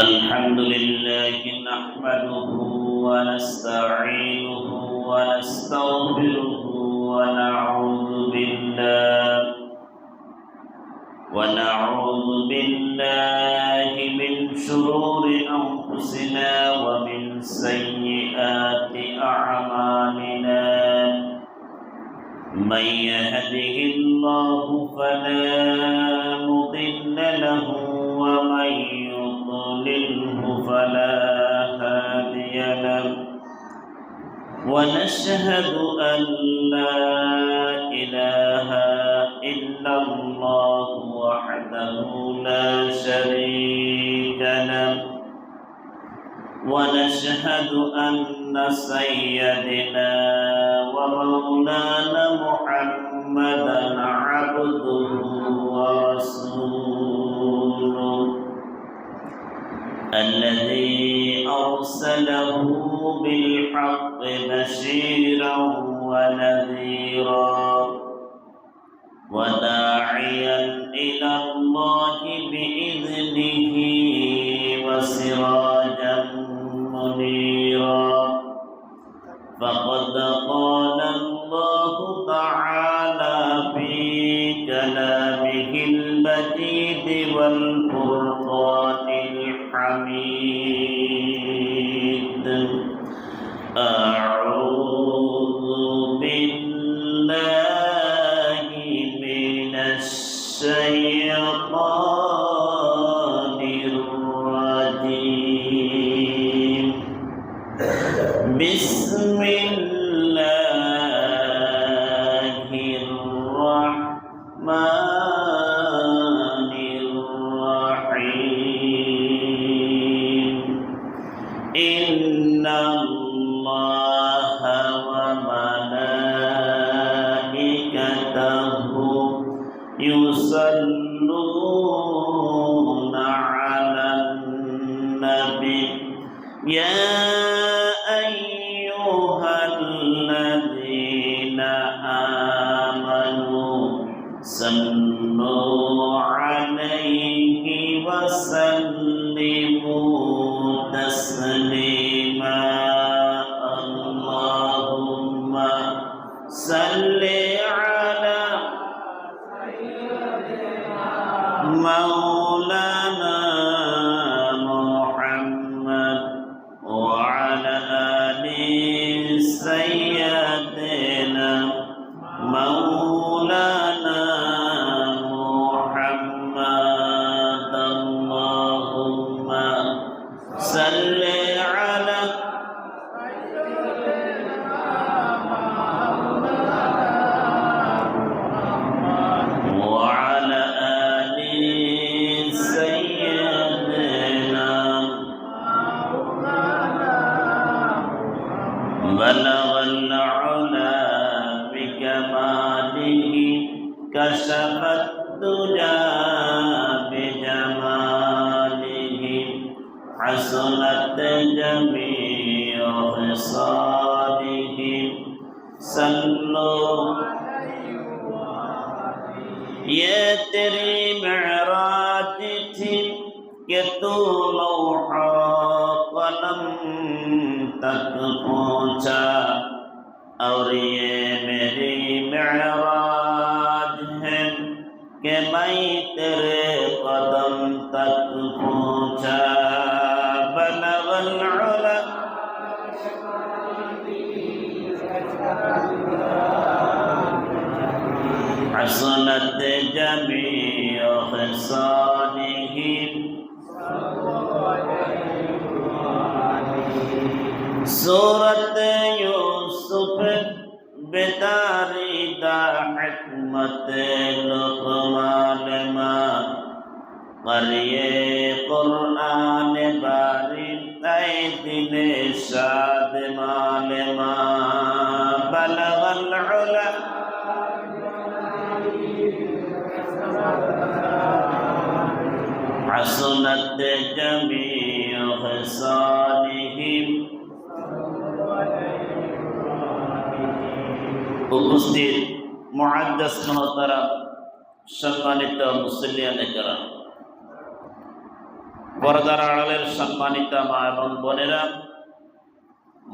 الحمد لله نحمده ونستعينه ونستغفره ونعوذ بالله من شرور أنفسنا ومن سيئات أعمالنا من يهده الله فلا مضل له ومن يضلله فلا هادي له ونشهد أن لا إله إلا الله وحده لا شريك له ونشهد أن سيدنا ومولانا محمدا عبده ورسوله الذي أرسله بالحق بشيرا ونذيرا وداعيا إلى الله بإذنه وسراجا منيرا فقد قال الله تعالى في كلامه المجيد والفرقان الحميد أعوذ بالله من الشيطان الرجيم بسم الله الرحمن الرحيم إن الله وملائكته يصلون على النبي يا أيها الذين آمنوا صلوا عليه وسلموا تسليما اللهم صل على مولانا محمد وعلى آل سيدنا مولانا محمد اللهم صل على وعلى آل سيدنا بلغ العلا بكماله كشف الدجى بجماله حسنت جميع خصاله صلوا ये तेरी मेराज थी कि तू लौहा कलम तक पहुँचा और ये मेरी मेराज है कि मैं तेरे कदम तक पहुँचा बलगल उला حسنت جميع خصاله سورة يوسف بداری دا حکمت لقمان ما قریه قرآن باری ای دل شاد مال ما بلغ العلا حسنت جميع خصالهم উপস্থিত মুআদ্দাস মোহতারাম সম্মানিত মুসল্লিয়ানে কেরাম পর্দার আড়ালের সম্মানিত মা এবং বোনেরা,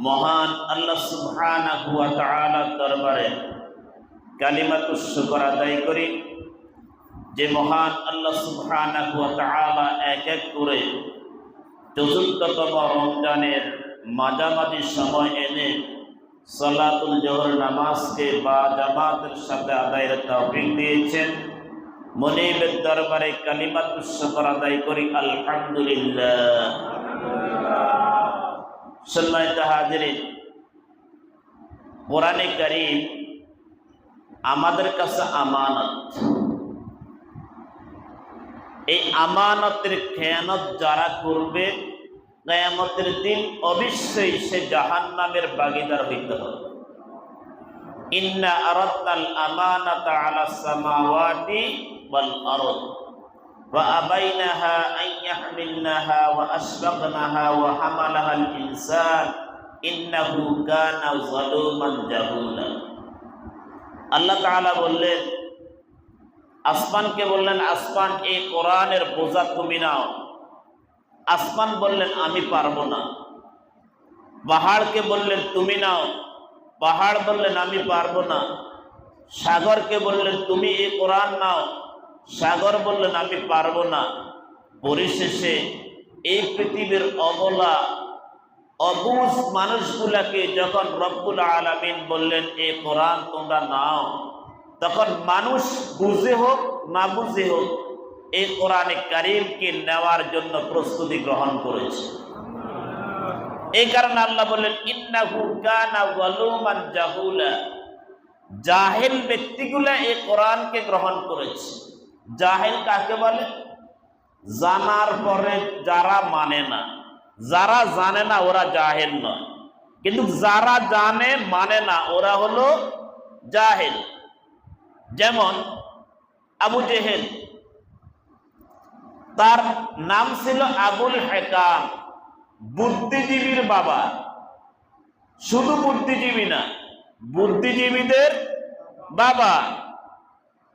মহান আল্লাহ সুবহানাহু ওয়া তাআলার দরবারে কালিমাতুশ শুকর আদায় করি, যে মহান আল্লাহ সুবহানাহু ওয়া তাআলা এক এক করে চতুর্থতম রমজানের মাঝামাঝি সময় এনে সালাতুল জোহর নামাজকে বা জামাতের সাথে আদায়ের তৌফিক দিয়েছেন। মনিবের দরবারে কালিমাতুশ শুকর আদায় করি, আলহামদুলিল্লাহ। সম্মানিত হাজিরিন, কোরআনে কারীম আমাদের কাছে আমানত। এই আমানতের খেয়ানত যারা করবে, কিয়ামতের দিন অবশ্যই সে জাহান্নামের ভাগীদার হইতে হবে। ইন্না আরাদনাল আমানাতা আলাস সামাওয়াতি ওয়াল আরদ ওয়া আবাইনাহা আন ইয়াহমিলনাহা ওয়া আশফাকনাহা ওয়া হামালাহাল ইনসান ইন্নাহু কানা যালুমান জাহুলা। আল্লাহ তাআলা বললেন, আসমানকে বললেন, আসমান এই কোরআনের বোঝা তুমি নাও। আসমান বললেন, আমি পারবো না। পাহাড়কে বললেন, তুমি নাও। পাহাড় বললেন, আমি পারবো না। সাগরকে বললেন, তুমি এই কোরআন নাও। সাগর বললেন, আমি পারবো না। পরিশেষে এই পৃথিবীর অবলা অবুঝ মানুষগুলাকে যখন রব্বুল আলামিন বললেন, এই কোরআন তোমরা নাও, তখন মানুষ বুঝে হোক না বুঝে হোক এই কোরআনে কারীমকে নেওয়ার জন্য প্রস্তুতি গ্রহণ করেছে। এই কারণে আল্লাহ বললেন, ইন্নাহু কানা যালুমান জাহুলা। জাহেল ব্যক্তিগুলা এই কোরআনকে গ্রহণ করেছে। জাহেল কাকে বলে? জানার পরে যারা মানে না। যারা জানে না ওরা জাহেল নয়, কিন্তু যারা জানে মানে না ওরা হলো জাহেল। যেমন আবু জেহেল, তার নাম ছিল আবুল হেকাম, বুদ্ধিজীবীর বাবা। শুধু বুদ্ধিজীবী না, বুদ্ধিজীবীদের বাবা।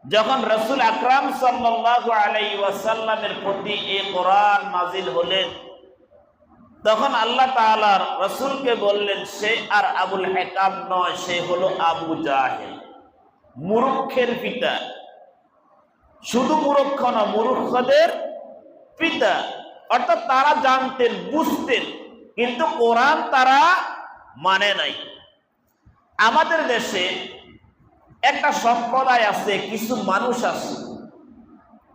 যখন রাসূল আকরাম সাল্লাল্লাহু আলাইহি ওয়াসাল্লামের প্রতি এই কোরআন নাজিল হলেন, তখন আল্লাহ তাআলা রাসূলকে বললেন, সে আর আবুল হেকাম নয়, সে হলো আবু জাহেল, মূর্খের পিতা। শুধু মূর্খ না, মূর্খদের পিতা। অর্থাৎ তারা জানতেন, বুঝতেন, কিন্তু কোরআন তারা মানে নাই। আমাদের দেশে একটা সম্প্রদায় আছে, কিছু মানুষ আছে,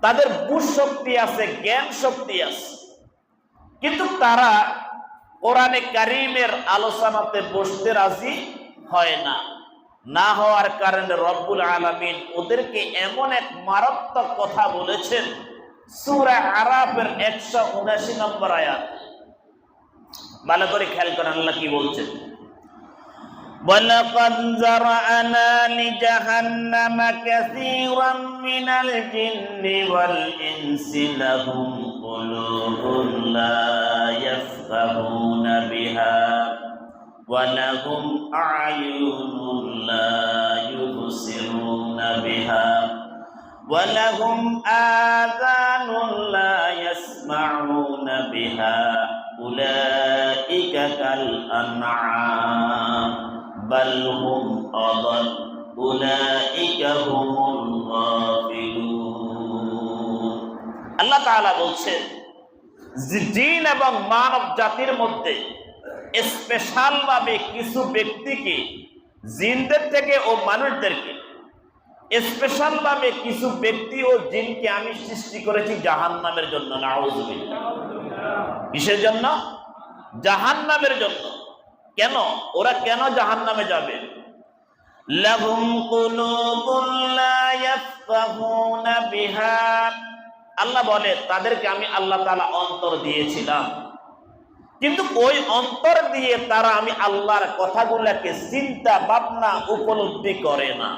তাদের বুঝ শক্তি আছে, জ্ঞান শক্তি আছে, কিন্তু তারা কোরআনে কারীমের আলোচনাতে বসতে রাজি হয় না। না হওয়ার কারণে রব্বুল আলামিন ওদেরকে এমন এক মারাত্মক কথা বলেছেন, সূরা আরাফের 179 নম্বর আয়াত। ভালো করে খেয়াল করেন আল্লাহ কি বলছেন। ওয়ালাকাদ যারা'না লিজাহান্নামা কাসীরাম মিনাল জিন্নি ওয়াল ইনসি লাহুম কুলুবুন লা ইয়াফকাহুনা বিহা ওয়া লাহুম আ'য়ুনুন লা ইউবসিরুনা বিহা ওয়া লাহুম আযানুন লা ইয়াসমা'উনা বিহা উলাইকা কাল আন'আম বাল হুম আদাল উলাইকা হুমুল গাফিলুন। আল্লাহ তাআলা বলছেন, জিন এবং মানব জাতির মধ্যে স্পেশাল ভাবে কিছু ব্যক্তিকে, জিনদের থেকে ও মানুষদেরকে স্পেশাল ভাবে কিছু ব্যক্তি ও জিনকে আমি সৃষ্টি করেছি জাহান্নামের জন্য। নাউযুবিল্লাহ। কিসের জন্য? জাহান্নামের জন্য। কেন? ওরা কেন জাহান্নামে যাবে? লাহুম কুলুবুন লা ইয়াফকাহুনা বিহা। আল্লাহ বলে, তাদেরকে আমি আল্লাহ তাআলা অন্তর দিয়েছিলাম, কিন্তু ওই অন্তর দিয়ে তারা আমি আল্লাহর কথাগুলোকে চিন্তা ভাবনা উপলব্ধি করে না।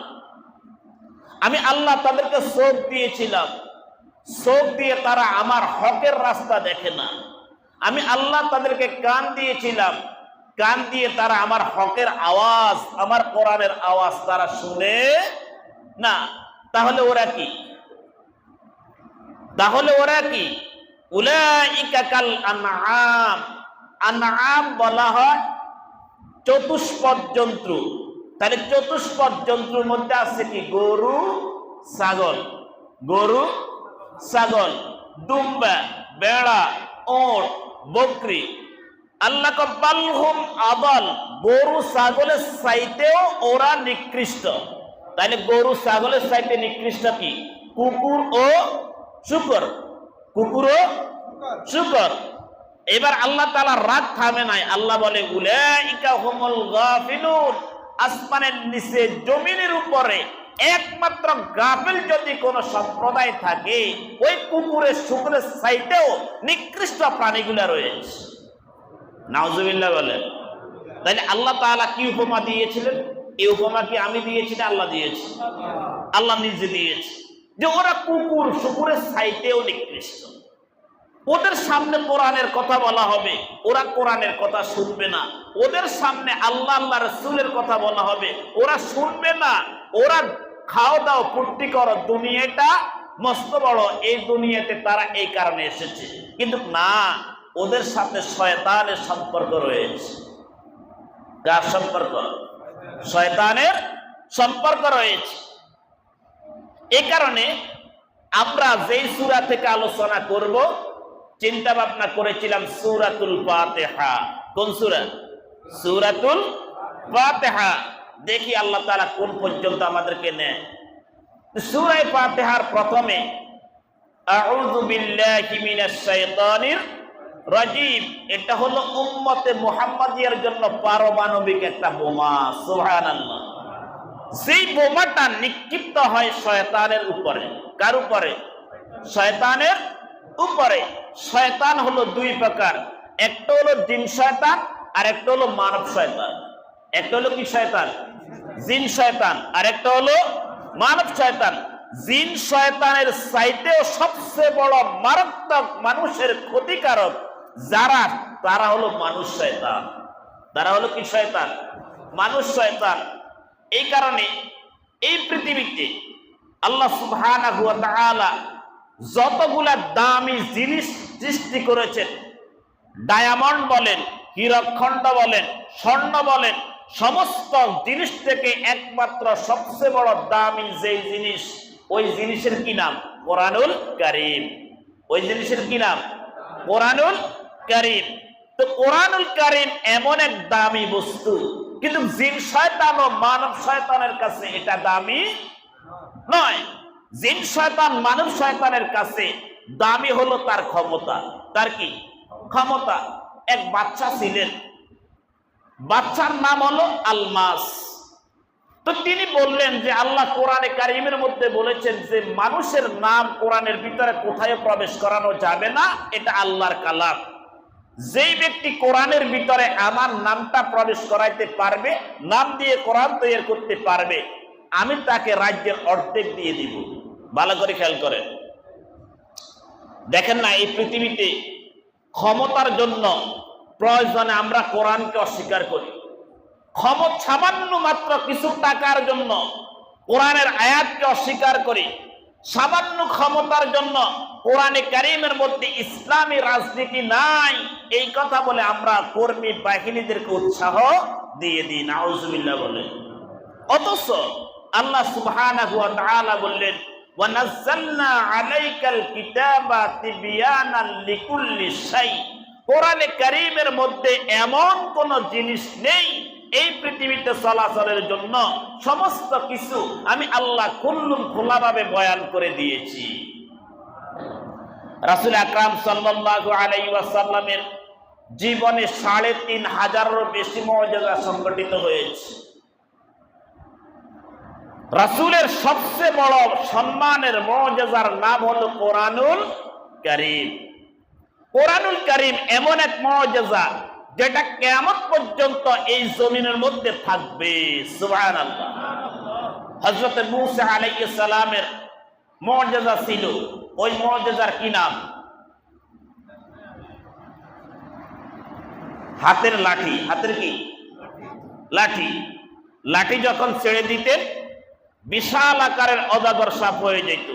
আমি আল্লাহ তাদেরকে চোখ দিয়েছিলাম, চোখ দিয়ে তারা আমার হকের রাস্তা দেখে না। আমি আল্লাহ তাদেরকে কান দিয়েছিলাম, কান দিয়ে তারা আমার হকের আওয়াজ, আমার কোরআনের আওয়াজ তারা শুনে না। তাহলে ওরা কি? উলাইকা কাল আনআম, আনআম বলা হয় চতুষ্পদ জন্তু। তাহলে চতুষ্পদ জন্তুর মধ্যে আছে কি? গরু, ছাগল, গরু, ছাগল, দুম্বা, বেড়া, ওট, বকরি। আল্লাহ বালহুম আদাল, গরু ছাগলের চাইতেও ওরা নিকৃষ্ট। তাইলে গরু ছাগলের চাইতে নিকৃষ্ট কি? কুকুর ও শূকর, কুকুর ও শূকর। এবার আল্লাহ তাআলা রাগ থামে নাই, আল্লাহ বলে উলাইকা হুমুল গাফিলুন। আসমানের নিচে জমিনের উপরে একমাত্র গাফিল যদি কোন সম্প্রদায় থাকে, ওই কুকুরের শূকরের চাইতেও নিকৃষ্ট প্রাণীগুলা রয়েছে। নাউজুবিল্লাহ বলেন। তাহলে আল্লাহ তাআলা কি উপমা দিয়েছিলেন? এই উপমা কি আমি দিয়েছি না আল্লাহ দিয়েছি? আল্লাহ নিজে দিয়েছে, যে ওরা কুকুর শূকরের চাইতেও নিকৃষ্ট। ওদের সামনে কোরআনের কথা বলা হবে, ওরা কোরআনের কথা শুনবে না। ওদের সামনে আল্লাহ আল্লাহ রাসূলের কথা বলা হবে, ওরা শুনবে না। ওরা খাও দাও ফুর্তি করো, দুনিয়াটা মস্ত বড়, এই দুনিয়াতে তারা এই কারণে এসেছে। কিন্তু না, ওদের সাথে শয়তানের সম্পর্ক রয়েছে। কার সম্পর্ক? শয়তানের সম্পর্ক রয়েছে। এই কারণে আমরা যেই সূরা থেকে আলোচনা করব, চিন্তা ভাবনা করেছিলাম সূরাতুল ফাতিহা। কোন সূরা? সূরাতুল ফাতিহা। দেখি আল্লাহ তাআলা কোন পর্যন্ত আমাদেরকে নেয়। সূরা ফাতিহার প্রথমে আউযু বিল্লাহি মিনাশ শাইতানির রাজিম, এটা হলো উম্মতে মুহাম্মাদিয়ার জন্য পারমাণবিক একটা বোমা। সুবহানাল্লাহ। সেই বোমাটা নিক্ষিপ্ত হয় শয়তানের উপরে। কার উপরে? শয়তানের উপরে। শয়তান হলো দুই প্রকার, একটা হলো জিন শয়তান আর একটা হলো মানব শয়তান। একটা হলো কি শয়তান? জিন শয়তান, আর একটা হলো মানব শয়তান। জিন শয়তানের চাইতেও সবচেয়ে বড় মারাত্মক মানুষের ক্ষতিকারক যারা, তারা হলো মানুষ শয়তান। তারা হলো কি শয়তান? মানুষ শয়তান। এই কারণে এই পৃথিবীতে আল্লাহ সুবহানাহু ওয়া তাআলা যতগুলা দামি জিনিস সৃষ্টি করেছেন, ডায়মন্ড বলেন, হীরকখণ্ড বলেন, স্বর্ণ বলেন, সমস্ত জিনিস থেকে একমাত্র সবচেয়ে বড় দামি যেই জিনিস, ওই জিনিসের কি নাম? কোরআনুল কারীম। ওই জিনিসের কি নাম? কোরআনুল কারীম। তো কোরআনুল কারীম এমন এক দামি বস্তু, কিন্তু জিন শয়তান ও মানব শয়তানের কাছে এটা দামি নয়। জিন শয়তান মানব শয়তানের কাছে দামি হলো তার ক্ষমতা। তার কি ক্ষমতা? এক বাচ্চা ছিলেন, বাচ্চার নাম হলো আলমাস। তো তিনি বললেন যে আল্লাহ কোরআনে কারীমের মধ্যে বলেছেন যে মানুষের নাম কোরআনের ভিতরে কোথায় প্রবেশ করানো যাবে না, এটা আল্লাহর কালাম। যেই ব্যক্তি কোরআনের ভিতরে আমার নামটা প্রবেশ করাইতে পারবে, নাম দিয়ে কোরআন তৈরি করতে পারবে, আমি তাকে রাজ্যের অর্ধেক দিয়ে দিব। ভালো করে খেয়াল করেন। দেখেন না, এই পৃথিবীতে ক্ষমতার জন্য প্রয়োজনে আমরা কোরআনকে অস্বীকার করি। সামান্য মাত্র কিছু টাকার জন্য কোরআনের আয়াতকে অস্বীকার করি। সামান্য ক্ষমতার জন্য কোরআনে কারীমের মধ্যে ইসলামী রাজনীতি নাই এই কথা বলে আমরা কর্মী বাহিনীদেরকে উৎসাহ দিয়ে দিই। নাউজুবিল্লাহ বলে। অথচ আল্লাহ সুবহানাহু ওয়া তাআলা বললেন, ওয়া নাযালনা আলাইকাল কিতাবা তিবয়ানান লিকুল্লি শাই। কোরআনে কারীমের মধ্যে এমন কোন জিনিস নেই এই পৃথিবীতে চলাচলের জন্য, সমস্ত কিছু আমি আল্লাহ খুল্লুম খোলাভাবে বয়ান করে দিয়েছি। রাসূল আকরাম সাল্লাল্লাহু আলাইহি ওয়াসাল্লামের জীবনে ৩৫০০-এরও বেশি মুআজিজা সংঘটিত হয়েছে। রাসূলের সবচেয়ে বড় সম্মানের মুআজিজার নাম হলো কোরআনুল কারীম। কোরআনুল কারীম এমন এক মুআজিজা যেটা কিয়ামত পর্যন্ত এই জমিনের মধ্যে থাকবে। সুবহানাল্লাহ। হযরত মূসা আলাইহিস সালামের মুআজিজা ছিল, ওই মুআজিজার কি নাম? হাতের লাঠি। হাতের কি? লাঠি। লাঠি যখন ছেড়ে দিতেন বিশাল আকারের অজাগর সাপ হয়ে যেত।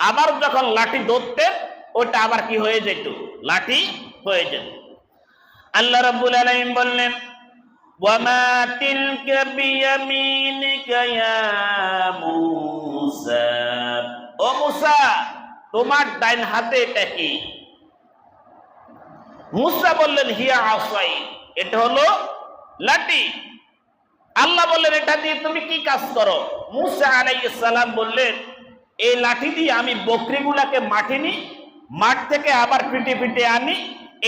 আবার যখন লাঠি ধরতেন ওটা আবার কি হয়ে যেত, লাঠি হয়ে যেত। আল্লাহ রাব্বুল আলামিন বললেন, ওয়ামা তিলকা বিয়ামিনিকা ইয়া মূসা, ও মূসা তোমার ডাইন হাতে এটা কি? মূসা বললেন, হিয়া আসাই, এটা হলো লাঠি। আল্লাহ বললেন, এটা দিয়ে তুমি কি কাজ করো? মূসা আলাইহিস সালাম বললেন, এই লাঠি দিয়ে আমি বকরিগুলাকে মাঠে নিই, মাঠ থেকে আবার পিটে পিটে আনি,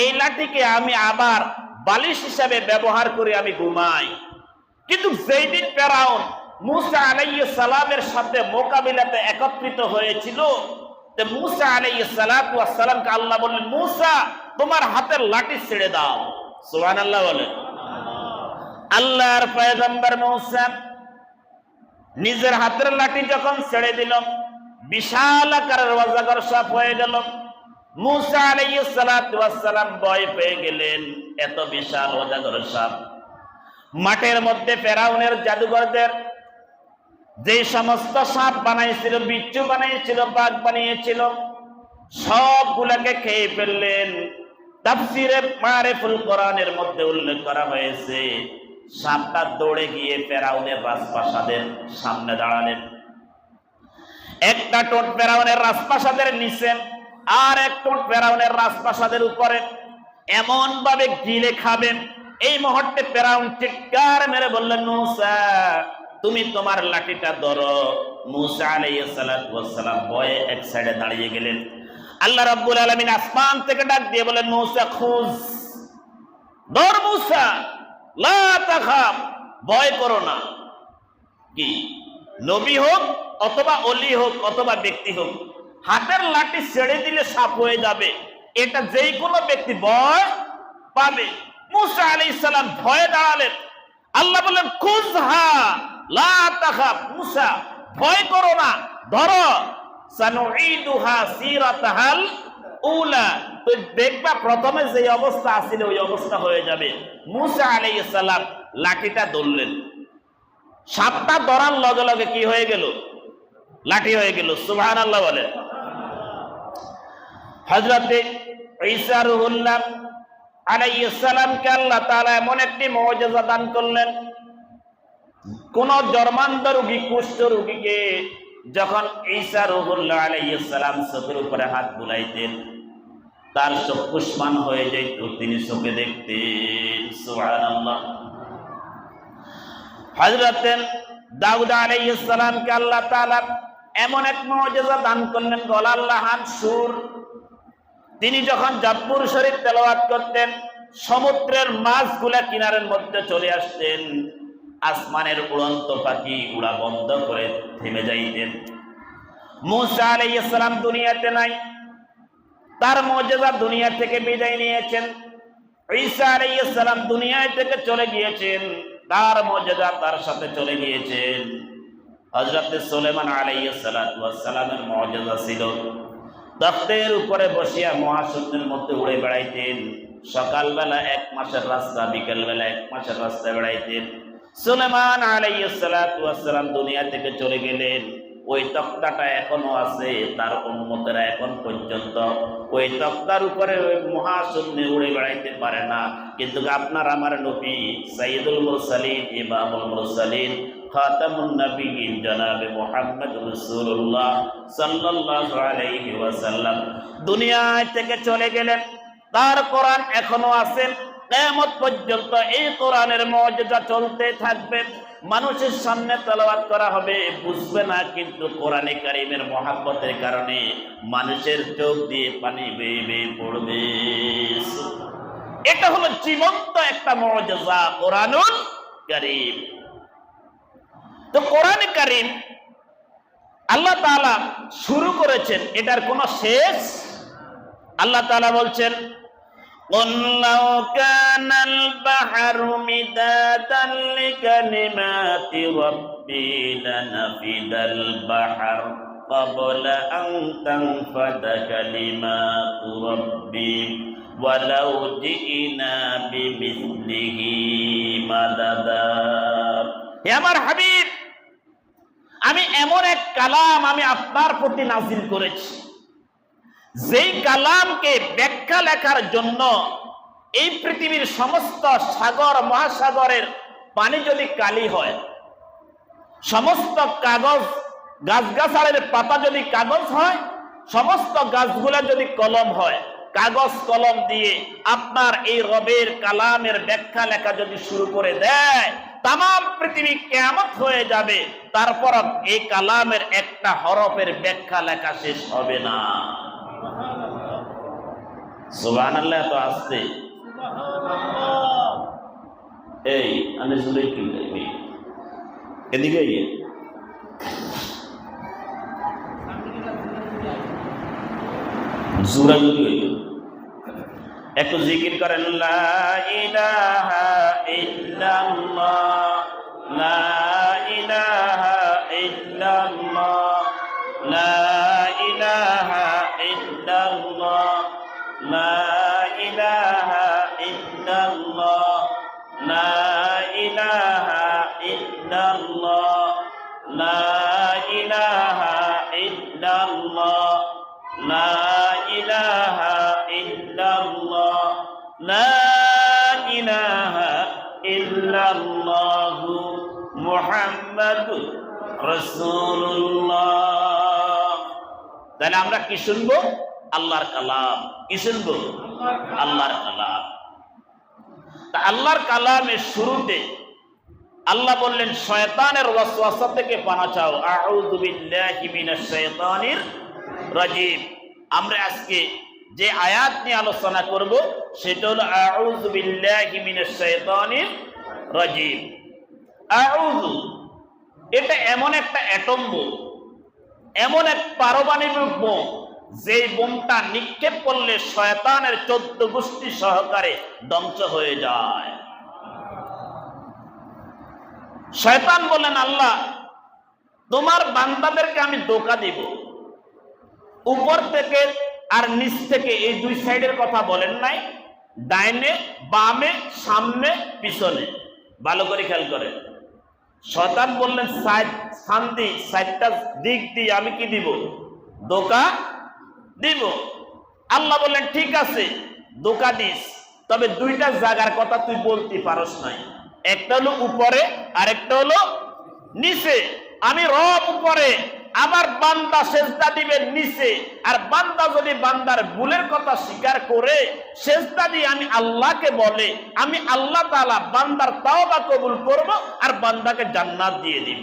এই লাঠিকে আমি আবার বালিশ হিসাবে ব্যবহার করে আমি ঘুমাই। কিন্তু যেই দিন ফেরাউন মূসা আলাইহিস সালামের সাথে মোকাবিলাতে একত্রিত হয়েছিল, তো মূসা আলাইহিস সালাতু ওয়াস সালামকে আল্লাহ বললেন, মূসা তোমার হাতের লাঠি ছেড়ে দাও। সুবহানাল্লাহ বলেন। আল্লাহর পয়গম্বর মূসা নিজের হাতের লাঠি যখন ছেড়ে দিল, বিশাল আকারের অজগর সাপ হয়ে গেল। মূসা আলাইহিস সালাতু ওয়াস সালাম ভয় পেয়ে গেলেন, এত বিশাল অজগর সাপ। মাঠের মধ্যে ফেরাউনের জাদুঘরদের যে সমস্ত সাপ বানাইছিল, বিচ্ছু বানাইছিল, বাঘ বানিয়েছিল, সবগুলাকে খেয়ে ফেললেন। তাফসীরে মারিফুল কোরআনের মধ্যে উল্লেখ করা হয়েছে, সাপটা দৌড়ে গিয়ে ফেরাউনের রাজপ্রাসাদের সামনে দাঁড়ালেন। একটা ঠোঁট ফেরাউনের রাজপ্রাসাদের নিচে, আর এক ঠোঁট ফেরাউনের রাজপ্রাসাদের উপরে, এমন ভাবে গিলে খাবেন। এই মুহূর্তে ফেরাউন চিৎকার মেরে বললেন, মূসা তুমি তোমার লাঠিটা ধরো। মূসা আলাইহিস সালাতু ওয়াস সালাম ভয়ে এক সাইডে দাঁড়িয়ে গেলেন। আল্লাহ রাব্বুল আলামিন আসমান থেকে ডাক দিয়ে বলেন, মূসা খুজ, ধর মূসা, লা তাখাফ, ভয় করো না। কি নবী হোক অথবা ওলি হোক অথবা ব্যক্তি হোক, হাতের লাঠি ছেড়ে দিলে সাপ হয়ে যাবে, এটা যেই কোনো ব্যক্তি ভয় পাবে। মূসা আলাইহিস সালাম ভয়ে দাঁড়ালেন। আল্লাহ বললেন, খুযহা লা তাখাফ, মূসা ভয় করো না, ধরো। সানুঈদুহা সিরাতাহাল উলা, তো দেখবা প্রথমে যে অবস্থা আছিল ওই অবস্থা হয়ে যাবে। মূসা আলাইহিস সালাম লাঠিটা ধরলেন, সাপটা ধরার লগে লগে কি হয়ে গেল, লাঠি হয়ে গেল। সুবহানাল্লাহ বলেন। হযরতে ঈসা রূহুল্লাহ আলাইহিস সালামকে আল্লাহ তাআলা এমন একটি মুজিজা দান করলেন, কোন জন্মান্ধ রোগী, কুষ্ঠ রোগীকে যখন ঈসা রূহুল্লাহ আলাইহিস সালাম চোখের উপরে হাত বুলাইতেন, তার চক্ষুষ্মান হয়ে যেত, তিনি চোখে দেখতেন। সুবহানাল্লাহ। হযরত দাউদ আলাইহিস সালামকে আল্লাহ তাআলা এমন এক মুজিজা দান করলেন, গলার লাহান সুর। তিনি যখন জাব্বুর শরীফ তেলাওয়াত করতেন, সমুদ্রের মাছগুলা কিনারের মধ্যে চলে আসতেন, আসমানের উড়ন্ত পাখি উড়া বন্ধ করে থেমে যাইতেন। মূসা আলাইহিস সালাম দুনিয়াতে নাই, তার মুজিজা দুনিয়া থেকে বিদায় নিয়েছেন। ঈসা আলাইহিস সালাম দুনিয়া থেকে চলে গিয়েছেন, তার মুজিজা তার সাথে চলে গিয়েছেন। হযরত সুলাইমান আলাইহিস সালাতু ওয়াস সালামের মুজিজা ছিল, তখ্তের উপরে বসিয়া মহাশূন্যের মধ্যে উড়ে বেড়াইতেন। সকালবেলা 1 মাসের রাস্তা, বিকেলবেলা 1 মাসের রাস্তা বেড়াইতেন। সুলাইমান আলাইহিস সালাতু ওয়াস সালাম দুনিয়া থেকে চলে গেলেন, ওই তক্তাটা এখনো আছে, তার উম্মতেরা এখন পর্যন্ত ওই তক্তার উপরে ওই মহাশূন্যে উড়ে বেড়াইতে পারে না। কিন্তু আপনার আমার নবী সাইয়্যিদুল মুরসালিন, ইমামুল মুরসালিন, খাতামুন নবিয়্যিন জনাবে মুহাম্মদ রাসূলুল্লাহ সাল্লাল্লাহু আলাইহি ওয়াসাল্লাম দুনিয়া থেকে চলে গেলেন, তার কোরআন এখনো আছে। কিয়ামত পর্যন্ত এই কোরআনের মুজিজা চলতে থাকবে, মানুষের সামনে তেলাওয়াত করা হবে, বুঝবে না, কিন্তু কোরআনে কারীমের মহব্বতের কারণে মানুষের চোখ দিয়ে পানি বেয়ে বেয়ে পড়বে। এটা হলো জীবন্ত একটা মুজিজা, কোরআনুল কারীম। তো কোরআনে কারীম আল্লাহ তাআলা শুরু করেছেন, এটার কোনো শেষ। আল্লাহ তাআলা বলছেন, قُلْ لَوْ كَانَ الْبَحْرُ مِدَادًا لِكَلِمَاتِ رَبِّي لَنَفِدَ الْبَحْرُ قَبْلَ أَنْ تَنْفَدَ كَلِمَاتُ رَبِّي وَلَوْ جِئْنَا بِمِثْلِهِ مَدَدًا। হে আমার হাবিব, আমি এমন এক কালাম আমি আপনার প্রতি নাজিল করেছি, যেই কালামকে ব্যাখ্যা লেখার জন্য এই পৃথিবীর সমস্ত সাগর মহাসাগরের পানি যদি কালি হয়, সমস্ত কাগজ গাছগাছালের পাতা যদি কাগজ হয়, সমস্ত গাছগুলা যদি কলম হয়, কাগজ কলম দিয়ে আপনার এই রবের কালামের ব্যাখ্যা লেখা যদি শুরু করে দেয়, তামাম পৃথিবী কিয়ামত হয়ে যাবে, তারপর এই কালামের একটা হরফের ব্যাখ্যা লেখা শেষ হবে না। সুবহানাল্লাহ। তো আসছে এই আমি শুনে কি এদিকে জোরা যদি হইল একটু জিকির করেন, লা ইলাহা ইল্লাল্লাহ, লা ইলাহা ইল্লাল্লাহ, লা ইলাহা ইল্লাল্লাহ, লা ইলাহা ইল্লাল্লাহ, লা ইলাহা ইল্লাল্লাহ, লা ইলাহা ইল্লাল্লাহ, লা ইলাহা ইল্লাল্লাহ, লা ইলাহা ইল্লাল্লাহু মুহাম্মাদুর রাসূলুল্লাহ। তাহলে আমরা কি শুনবো? আল্লাহর কালাম। কি শুনবো? আল্লাহর কালাম। তা আল্লাহর কালামের শুরুতে আল্লাহ বললেন শয়তানের ওয়াসওয়াসা থেকে পানা চাও, আউযু বিল্লাহি মিনাশ শাইতানির রাজিম। আমরা আজকে যে আয়াত নিয়ে আলোচনা করব সেটা হলো আউযু বিল্লাহি মিনাশ শাইতানির রাজিম। আউযু, এটা এমন একটা অ্যাটম বোম, এমন এক পারমাণবিক বোম, যে বোমটা নিক্ষেপ করলে শয়তানের 14 গোষ্ঠী সহকারে ধ্বংস হয়ে যায়। শয়তান বলেন, আল্লাহ তোমার বান্দাদেরকে আমি ধোঁকা দিব। উপর থেকে আর নিচ থেকে এই দুই সাইডের কথা বলেন নাই, ডাইনে বামে সামনে পিছনে, ভালো করে খেয়াল করেন। শয়তান বললেন শান্তি সাইডটা দিক দিয়ে আমি কি দিব? ধোঁকা দিব। আল্লাহ বললেন ঠিক আছে ধোঁকা দিস, তবে দুইটা জায়গার কথা তুই বলতে পারস নাই, একটা হলো উপরে আর একটা হলো নিচে। আমি রব উপরে, আমার বান্দা সেজদা দিবে নিচে, আর বান্দা যদি বান্দার ভুলের কথা স্বীকার করে সেজদা দিয়ে আমি আল্লাহকে বলে, আমি আল্লাহ তাআলা বান্দার তাওবা কবুল করব আর বান্দাকে জান্নাত দিয়ে দিব।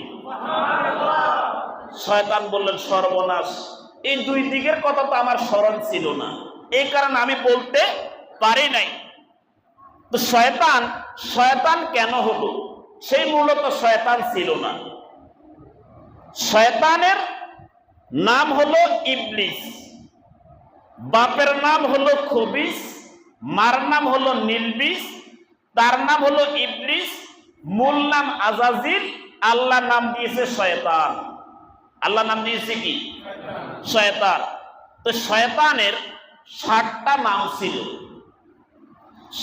শয়তান বললেন সর্বনাশ, এই দুই দিকের কথা তো আমার স্মরণ ছিল না, এই কারণে আমি বলতে পারি নাই। তো শয়তান কেন হলো? সেই মূলত শয়তান ছিল না। শয়তানের নাম হলো ইবলিস, বাপের নাম হলো খবিস, মার নাম হলো নিলবিস, তার নাম হলো ইবলিস, মূল নাম আজাজিল, আল্লাহ নাম দিয়েছে শয়তান। আল্লাহ নাম দিয়েছে কি? শয়তান। তো শয়তানের 60টা নাম ছিল,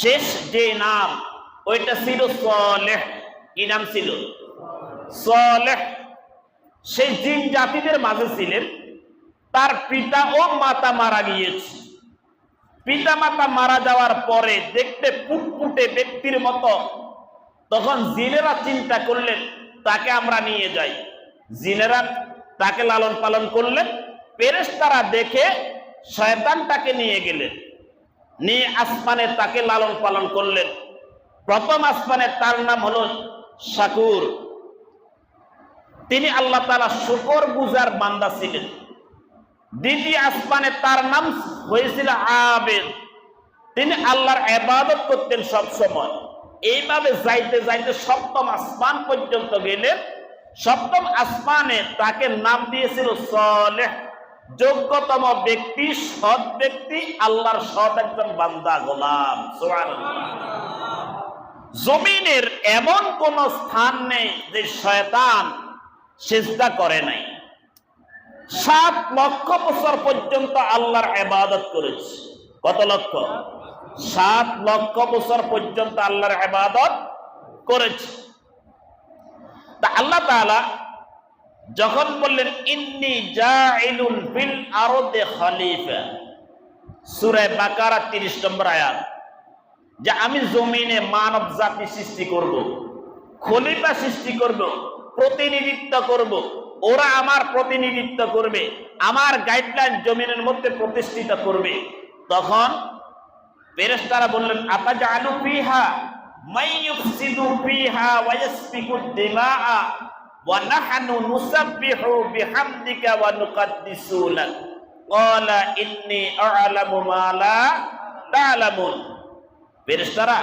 শেষ যে নাম ওইটা ছিল সালেহ। কি নাম ছিল? সালেহ। সেই জিন জাতিদের মাঝে ছিলেন, তার পিতা ও মাতা মারা গিয়েছে। পিতা মাতা মারা যাওয়ার পরে দেখতে ফুটফুটে ব্যক্তির মতো, তখন জিনেরা চিন্তা করলেন তাকে আমরা নিয়ে যাই। জিনেরা তাকে লালন পালন করলেন, ফেরেশতারা দেখে শয়তানটাকে নিয়ে গেলেন, নিয়ে আসমানে তাকে লালন পালন করলেন। প্রথম আসমানে তার নাম হলো শাকুর, তিনি আল্লাহ তাআলা শুকর গুজার বান্দা ছিলেন। দ্বিতীয় আসমানে তার নাম হয়েছিল আবেদ, তিনি আল্লাহর ইবাদত করতেন সব সময়। এইভাবে যাইতে যাইতে সপ্তম আসমান পর্যন্ত গেলেন। সপ্তম আসমানে তাকে নাম দিয়েছিল সালেহ, যোগ্যতম ব্যক্তি, সৎ ব্যক্তি, আল্লাহর সৎ একজন বান্দা, গোলাম। সুবহানাল্লাহ। জমিনের এমন কোন স্থান নেই যে শয়তান সিজদা করে নাই। 7 লক্ষ বছর পর্যন্ত আল্লাহর ইবাদত করেছে। কত লক্ষ? 7 লক্ষ বছর পর্যন্ত আল্লাহর ইবাদত করেছে। তা আল্লাহ তাআলা যখন বললেন ইন্নী জাইলুন ফিল আরদি খলিফা, সূরা বাকারা 30 নম্বর আয়াত, যে আমি জমিনে মানব জাতি সৃষ্টি করব, খলিফা সৃষ্টি করব, প্রতিনিধিত্ব করব, ওরা আমার প্রতিনিধিত্ব করবে, আমার গাইডলাইন জমিনের মধ্যে প্রতিষ্ঠিত করবে। তখন ফেরেশতারা বললেন, আতাজআলু ফিহা মান ইউফসিদু ফিহা ওয়া ইয়াসফিকুদ দিমাআ ওয়া নাহনু নুসাব্বিহু বিহামদিকা ওয়া নুকাদ্দিসু লাক ক্বালা ইন্নী আ'লামু মা লা তা'লামুন। ফেরেশতারা,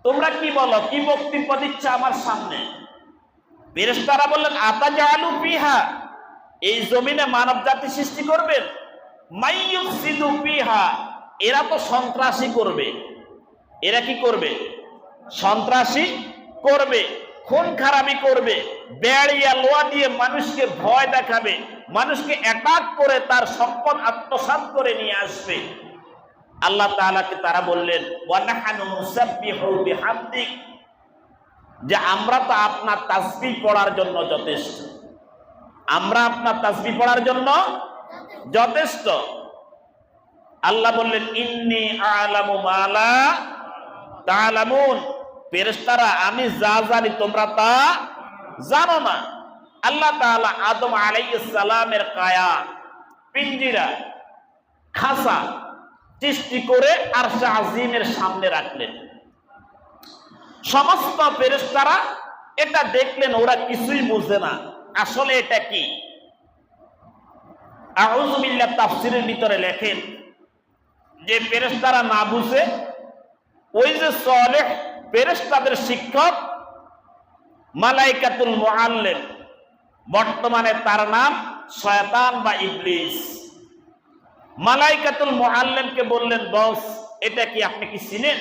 তোমরা কি বলো, কি বক্তব্য দিচ্ছ আমার সামনে? ফেরেশতারা বললেন, আতাজআলু ফিহা, এই জমিনে মানব জাতি সৃষ্টি করবেন, মান ইউফসিদু ফিহা, এরা তো সন্ত্রাসী করবে। এরা কি করবে? সন্ত্রাসী করবে, খুন খারাপি করবে, বেড়িয়া লোয়া দিয়ে মানুষকে ভয় দেখাবে, মানুষকে অ্যাটাক করে তার সম্পদ আত্মসাৎ করে নিয়ে আসবে। আল্লাহ তাআলাকে তারা বললেন, ওয়া নাহনু নুসাব্বিহু বিহামদিক, যে আমরা তো আপনার তাসবিহ পড়ার জন্য যথেষ্ট, আমরা আপনার তাসবিহ পড়ার জন্য যথেষ্ট। আল্লাহ বললেন, ইন্নী আ'লামু মা লা তা'লামুন, ফেরেশতারা, আমি যা জানি তোমরা তা জানো না। আল্লাহ তাআলা আদম আলাইহিস সালামের কায়া, পিঞ্জিরা, খাসা সৃষ্টি করে আরশে আজিমের সামনে রাখলেন। সমস্ত ফেরেশতারা এটা দেখলেন, ওরা কিছুই বুঝে না আসলে এটা কি। আউযু বিল্লাহ তাফসীরের ভিতরে লেখেন যে ফেরেশতারা না বুঝে ওই যে সালেহ ফেরেশতাদের শিক্ষক মালাইকাতুল মুআল্লিম, বর্তমানে তার নাম শয়তান বা ইবলিস, মালাইকাতুল মুআল্লিমকে বললেন, বস এটা কি, আপনি কি চিনেন?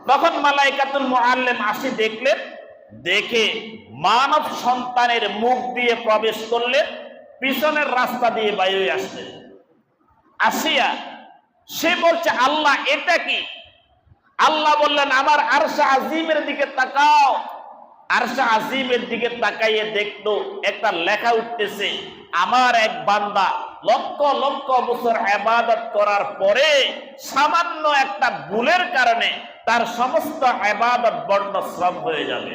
তখন মালাইকাতুল মুআল্লিম আসি দেখলেন, দেখে মানব সন্তানের মুখ দিয়ে প্রবেশ করলেন, পিছনের রাস্তা দিয়ে বাইরে আসলেন। আসিয়া সে বলছে, আল্লাহ এটা কি? আল্লাহ বললেন, আমার আরশে আজিমের দিকে তাকাও। আরশে আজিমের দিকে তাকাইয়ে দেখতো একটা লেখা উঠতেছে, আমার এক বান্দা লক্ষ লক্ষ বছর ইবাদত করার পরে সামান্য একটা ভুলের কারণে তার সমস্ত ইবাদত বর্ণশ্রম হয়ে যাবে।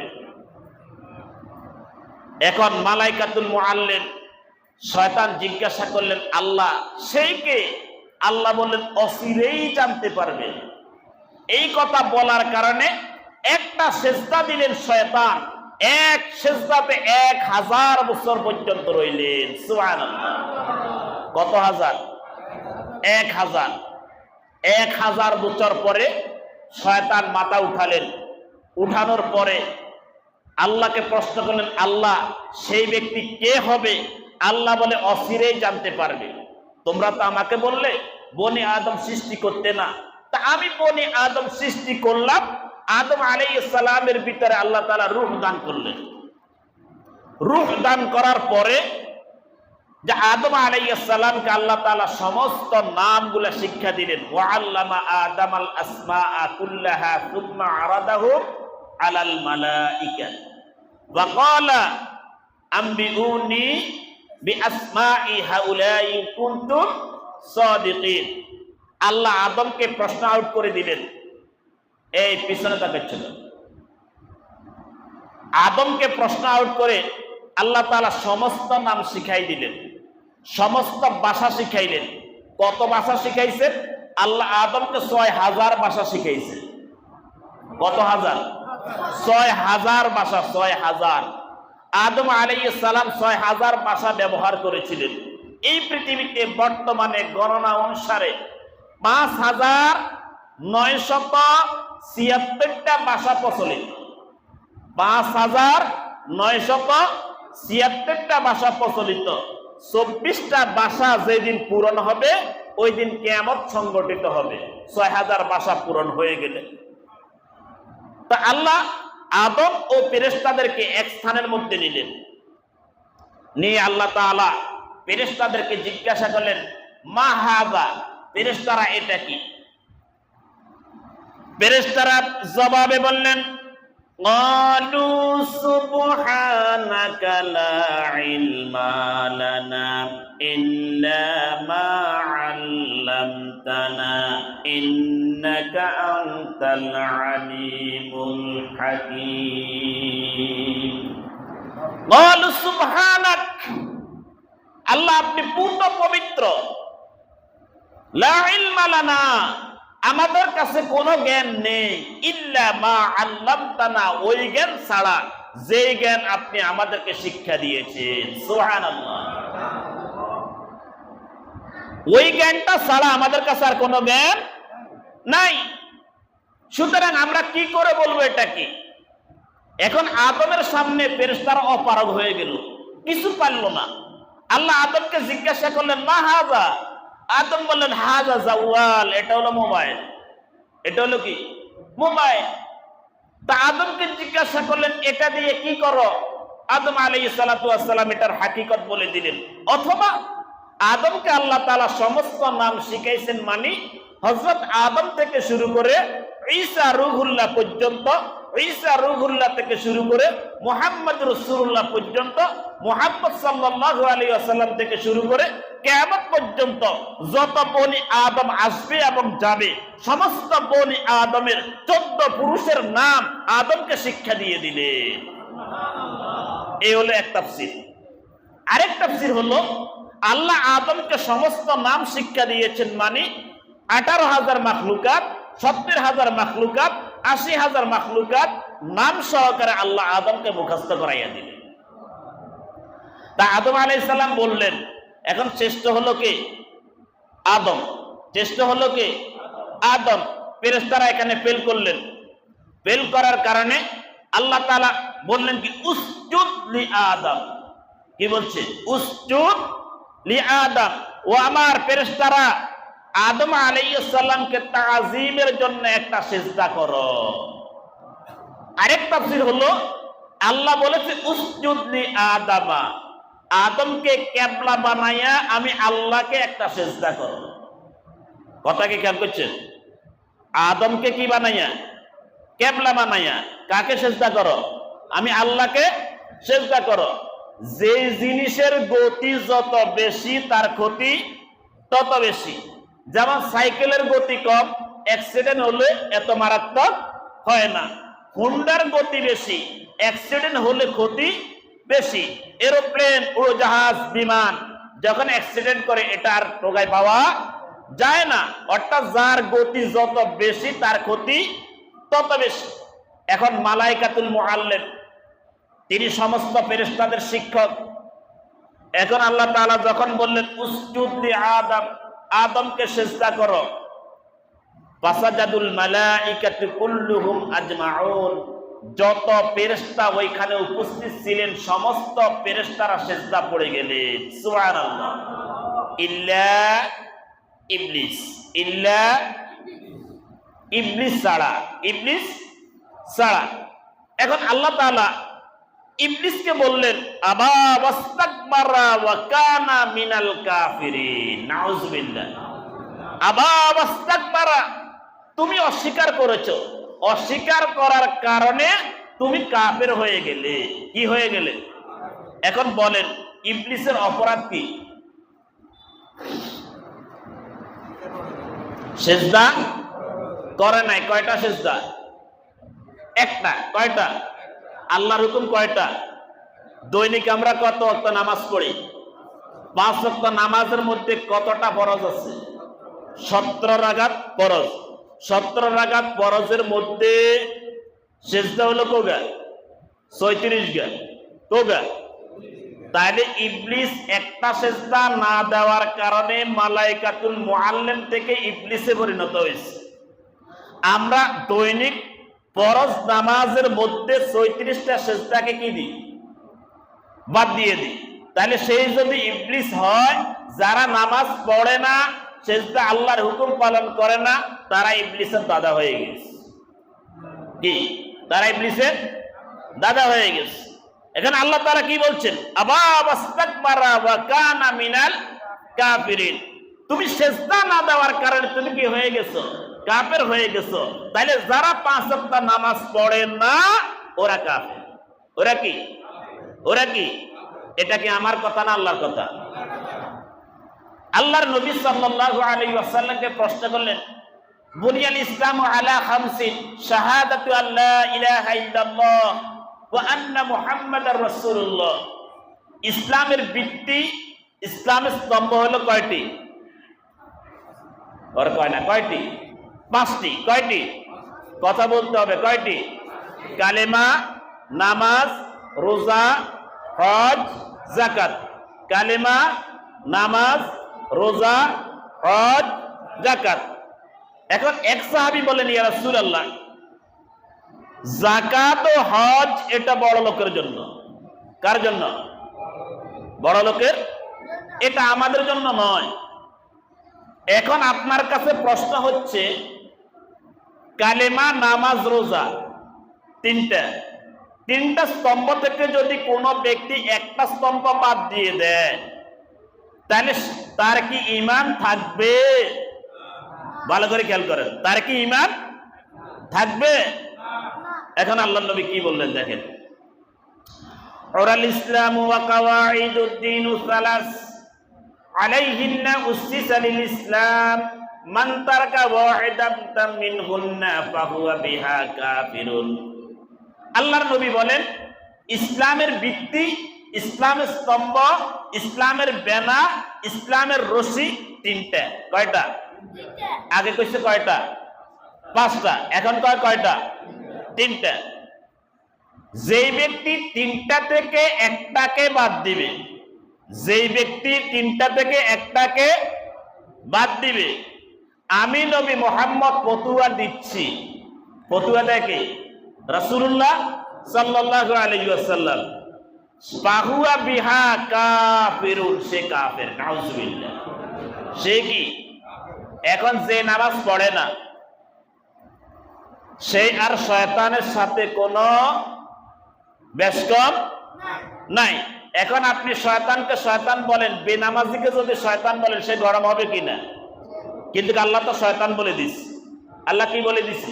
এখন মালাইকাতুল মুআল্লিম, শয়তান জিজ্ঞাসা করলেন, আল্লাহ সেই কে? আল্লাহ বললেন, অচিরেই জানতে পারবে। এই কথা বলার কারণে একটা সেজদা দিলেন শয়তান, এক সেজদাতে 1000 বছর পর্যন্ত রইলেন। সুবহানাল্লাহ। কত হাজার? 1000। 1000 বছর পরে শয়তান মাথা উঠালেন, উঠানোর পরে আল্লাহকে প্রশ্ন করলেন, আল্লাহ সেই ব্যক্তি কে হবে? আল্লাহ বলে, অচিরেই জানতে পারবে। তোমরা তো আমাকে বললে বনি আদম সৃষ্টি করতে না, তা আমি বনি আদম সৃষ্টি করলাম। আদম আলাইহিস সালামের ভিতরে আল্লাহ তাআলা রূহ দান করলেন। রূহ দান করার পরে যে আদম আলাইহিস সালামকে আল্লাহ তাআলা সমস্ত নামগুলো শিক্ষা দিলেন। ওয়া আল্লামা আদামাল আসমাআ কুল্লাহা সুম্মা আরাদাহুম আলাল মালাইকা ওয়া ক্বালা আম্বিউনি বিআসমাই হাউলাই কুনতুম সাদিকিন। আল্লাহ আদমকে প্রশ্ন আউট করে দিলেন, এই পিছনে তাকাচ্ছিল। আদমকে প্রশ্ন আউট করে আল্লাহ তাআলা সমস্ত নাম শিখাই দিলেন, সমস্ত ভাষা শিখাইলেন। কত ভাষা শিখাইছেন? আল্লাহ আদমকে 6000 ভাষা শিখাইছেন। কত হাজার? 6000 ভাষা। 6000। আদম আলাইহিস সালাম 6000 ভাষা ব্যবহার করেছিলেন। এই পৃথিবীতে বর্তমানে গণনা অনুসারে 5976টা ভাষা প্রচলিত। 5976টা ভাষা প্রচলিত। 24টা ভাষা যেদিন পূরণ হবে ওই দিন কিয়ামত সংগঠিত হবে, 6000 ভাষা পূরণ হয়ে গেলে। তা আল্লাহ আদম ও ফেরেশতাদেরকে এক স্থানের মধ্যে নিলেন, নিয়ে আল্লাহ তাআলা ফেরেশতাদেরকে জিজ্ঞাসা করলেন, মা হাযা, ফেরেশতারা এটা কি? ফেরেশতারা জবাবে বললেন, ক্বালু সুবহানাকা লা ইলমা লানা إلا ما علمتنا إنك أنت العليم الحكيم قالوا سبحانك আল্লাহ আপনি পূর্ণ পবিত্র লা ইলমা লানা আমাদের কাছে কোনো জ্ঞান নেই ইল্লা মা আল্লামতানা ওই জ্ঞান ছাড়া যে জ্ঞান আপনি আমাদেরকে শিক্ষা দিয়েছেন সুবহানাল্লাহ ওই জ্ঞানটা ছাড়া আমাদের কাছে আর কোনো জ্ঞান নাই সুতরাং আমরা কি করে বলবো এটা কি এখন আদমের সামনে ফেরেশতারা অপারগ হয়ে গেল কিছু পারল না আল্লাহ আদমকে জিজ্ঞাসা করলেন মা হাযা আদম বললেন হাযা জাওয়াল এটা হলো মোবাইল এটা হলো কি মোবাইল তা আদমকে জিজ্ঞাসা করলেন এটা দিয়ে কি করো আদম আলাইহিস সালাতু ওয়াস সালাম এটার হাকিকত বলে দিলেন অথবা আদমকে আল্লাহ তাআলা সমস্ত নাম শিখাইছেন মানে হযরত আদম থেকে শুরু করে ঈসা রূহুল্লাহ পর্যন্ত ঈসা রূহুল্লাহ থেকে শুরু করে মুহাম্মদ রাসূলুল্লাহ পর্যন্ত মুহাম্মদ সাল্লাল্লাহু আলাইহি ওয়াসাল্লাম থেকে শুরু করে কিয়ামত পর্যন্ত যত বনি আদম আসবে এবং যাবে সমস্ত বনি আদমের 14 পুরুষের নাম আদমকে শিক্ষা দিয়ে দিলেন সুবহানাল্লাহ এই হলো এক তাফসীর আরেক তাফসীর হলো আল্লাহ আদমকে সমস্ত নাম শিক্ষা দিয়েছেন মানে 18,000 মাখলুকাত 70,000 মাখলুকাত 80,000 মাখলুকাত নাম সহকারে আল্লাহ আদমকে মুখস্থ করাইয়া দিলেন তা আদম আলাইহিস সালাম বললেন এখন শ্রেষ্ঠ হলো কে আদম শ্রেষ্ঠ হলো কে আদম ফেরেশতারা এখানে ফেল করলেন ফেল করার কারণে আল্লাহ তাআলা বললেন কি উসজুদ লি আদম কি বলছে উসজুদ লি আদম ও আমার ফেরেশতারা আদম আলাইহিস সালামকে তাজিমের জন্য একটা সিজদা করো আরেক তাফসীর হলো আল্লাহ বলেছে উসজুদ লি আদামা আদমকে কিবলা বানায়া আমি আল্লাহকে একটা সিজদা করো কথা কি খেয়াল করছেন আদমকে কি বানায়া কিবলা বানায়া কাকে সিজদা করো আমি আল্লাহকে সিজদা করো যে জিনিসের গতি যত বেশি তার ক্ষতি তত বেশি যেমন সাইকেলের গতি কম অ্যাক্সিডেন্ট হলে এত মারাত্মক হয় না হুন্ডার গতি বেশি অ্যাক্সিডেন্ট হলে ক্ষতি বেশি এরোপ্লেন উড়োজাহাজ বিমান যখন অ্যাক্সিডেন্ট করে এটা আর টোকায় পাওয়া যায় না অর্থাৎ যার গতি যত বেশি তার ক্ষতি তত বেশি এখন মালাইকাতুল মুআল্লিম তিনি সমস্ত ফেরেশতাদের শিক্ষক এখন আল্লাহ তাআলা যখন বললেন উসজুদ লি আদম আদমকে সিজদা করো ফাসাজাদুল মালাইকাতু কুল্লুহুম আজমাউন যত ফেরেশতা ওইখানে উপস্থিত ছিলেন সমস্ত ফেরেশতারা সিজদা পড়ে গেলেন সুবহানাল্লাহ ইল্লা ইবলিস ছাড়া এখন আল্লাহ তাআলা ইবলিসকে বললেন আবা ওয়াস্তাকবারা ওয়া কানা মিনাল কাফিরিন নাউযুবিল্লাহ আবা ওয়াস্তাকবারা তুমি অস্বীকার করেছো অস্বীকার করার কারণে তুমি কাফের হয়ে গেলে কি হয়ে গেলে এখন বলেন ইবলিসের অপরাধ কি সিজদা করে নাই কয়টা সিজদা একটা কয়টা আল্লাহর হুকুম কয়টা দৈনিক আমরা কত ওয়াক্ত নামাজ পড়ি 5 ওয়াক্ত নামাজের মধ্যে কতটা ফরজ আছে 17 রাকাত ফরজ 17 রাকাত ফরজের মধ্যে সিজদা হলো কয়টা 36 গা কয়টা তাহলে ইবলিস একটা সিজদা না দেওয়ার কারণে মালাইকাতুল মুআল্লিম থেকে ইবলিসে পরিণত হয়েছে আমরা দৈনিক ফরজ নামাজের মধ্যে 36টা সিজদাকে কি দিই বাদ দিয়ে দিই তাহলে সেই যদি ইবলিস হয় যারা নামাজ পড়ে না সিজদা আল্লাহর হুকুম পালন করে না তারা ইবলিসের দাদা হয়ে গেছে কি তারা ইবলিসের দাদা হয়ে গেছে এখন আল্লাহ তাআলা কি বলছেন আবা ওয়াস্তাকবারা ওয়া কানা মিনাল কাফিরিন তুমি সিজদা না দেওয়ার কারণে তুমি কি হয়ে গেছো কাফের হয়ে গেছো তাইলে যারা 5 ওয়াক্ত নামাজ পড়ে না ওরা কাফের ওরা কি এটা কি আমার কথা না আল্লাহর কথা আল্লাহর নবী সাল্লাল্লাহু আলাইহি ওয়াসাল্লামকে প্রশ্ন করলেন, বুনিয়াল ইসলামু আলা খামসিন, শাহাদাতু আল্লা ইলাহা ইল্লাল্লাহ ওয়া আন্না মুহাম্মাদার রাসূলুল্লাহ। ইসলামের ভিত্তি, ইসলামের স্তম্ভ হলো কয়টি? ওর কয় না, কয়টি? পাঁচটি। কয়টি? কথা বলতে হবে। কয়টি? কালেমা, নামাজ, রোজা, হজ, যাকাত। কালেমা, নামাজ, রোজা, হজ, যাকাত। এখন এক সাহাবী বলেন, ইয়া রাসূলুল্লাহ, যাকাত ও হজ এটা বড় লোকের জন্য। কার জন্য? বড় লোকের। এটা আমাদের জন্য নয়। এখন আপনার কাছে প্রশ্ন হচ্ছে, কালেমা, নামাজ, রোজা, তিনটা স্তম্ভ থেকে যদি কোনো ব্যক্তি একটা স্তম্ভ বাদ দিয়ে দেয়, তাহলে তার কি ঈমান থাকবে? ভালো করে খেয়াল করেন, তার কি ঈমান থাকবে? এখন আল্লাহর নবী কি বললেন দেখেন, ওরাল ইসলামু ওয়া কাওয়াইদুদ্দিন সালাস আলাইহিন্না উসসিসাল ইসলাম মান তারাকা ওয়াহিদাতাম মিনহুন্না ফাহুয়া বিহা কাফিরুন। আল্লাহর নবী বলেন, ইসলামের ভিত্তি, ইসলামের স্তম্ভ, ইসলামের বেনা, ইসলামের রশি তিনটা। কয়টা? আগে কইছে কয়টা? পাঁচটা। এখন কয়টা? তিনটা। যেই ব্যক্তি তিনটা থেকে একটাকে বাদ দিবে, যেই ব্যক্তি তিনটা থেকে একটাকে বাদ দিবে, আমি নবী মুহাম্মদ ফতুয়া দিচ্ছি। ফতুয়া দেখে রাসূলুল্লাহ সাল্লাল্লাহু আলাইহি ওয়াসাল্লাম, ফাহুয়া বিহা কাফিরুন, সে কাফের। নাউজুবিল্লাহ। সে কি? এখন যে নামাজ পড়ে না, সে আর শয়তানের সাথে কোনো বেশকম নাই। এখন আপনি শয়তানকে শয়তান বলেন, বেনামাজিকে যদি শয়তান বলেন, সে গরম হবে কিনা? কিন্তু আল্লাহ তো শয়তান বলে দিছে। আল্লাহ কি বলে দিছে?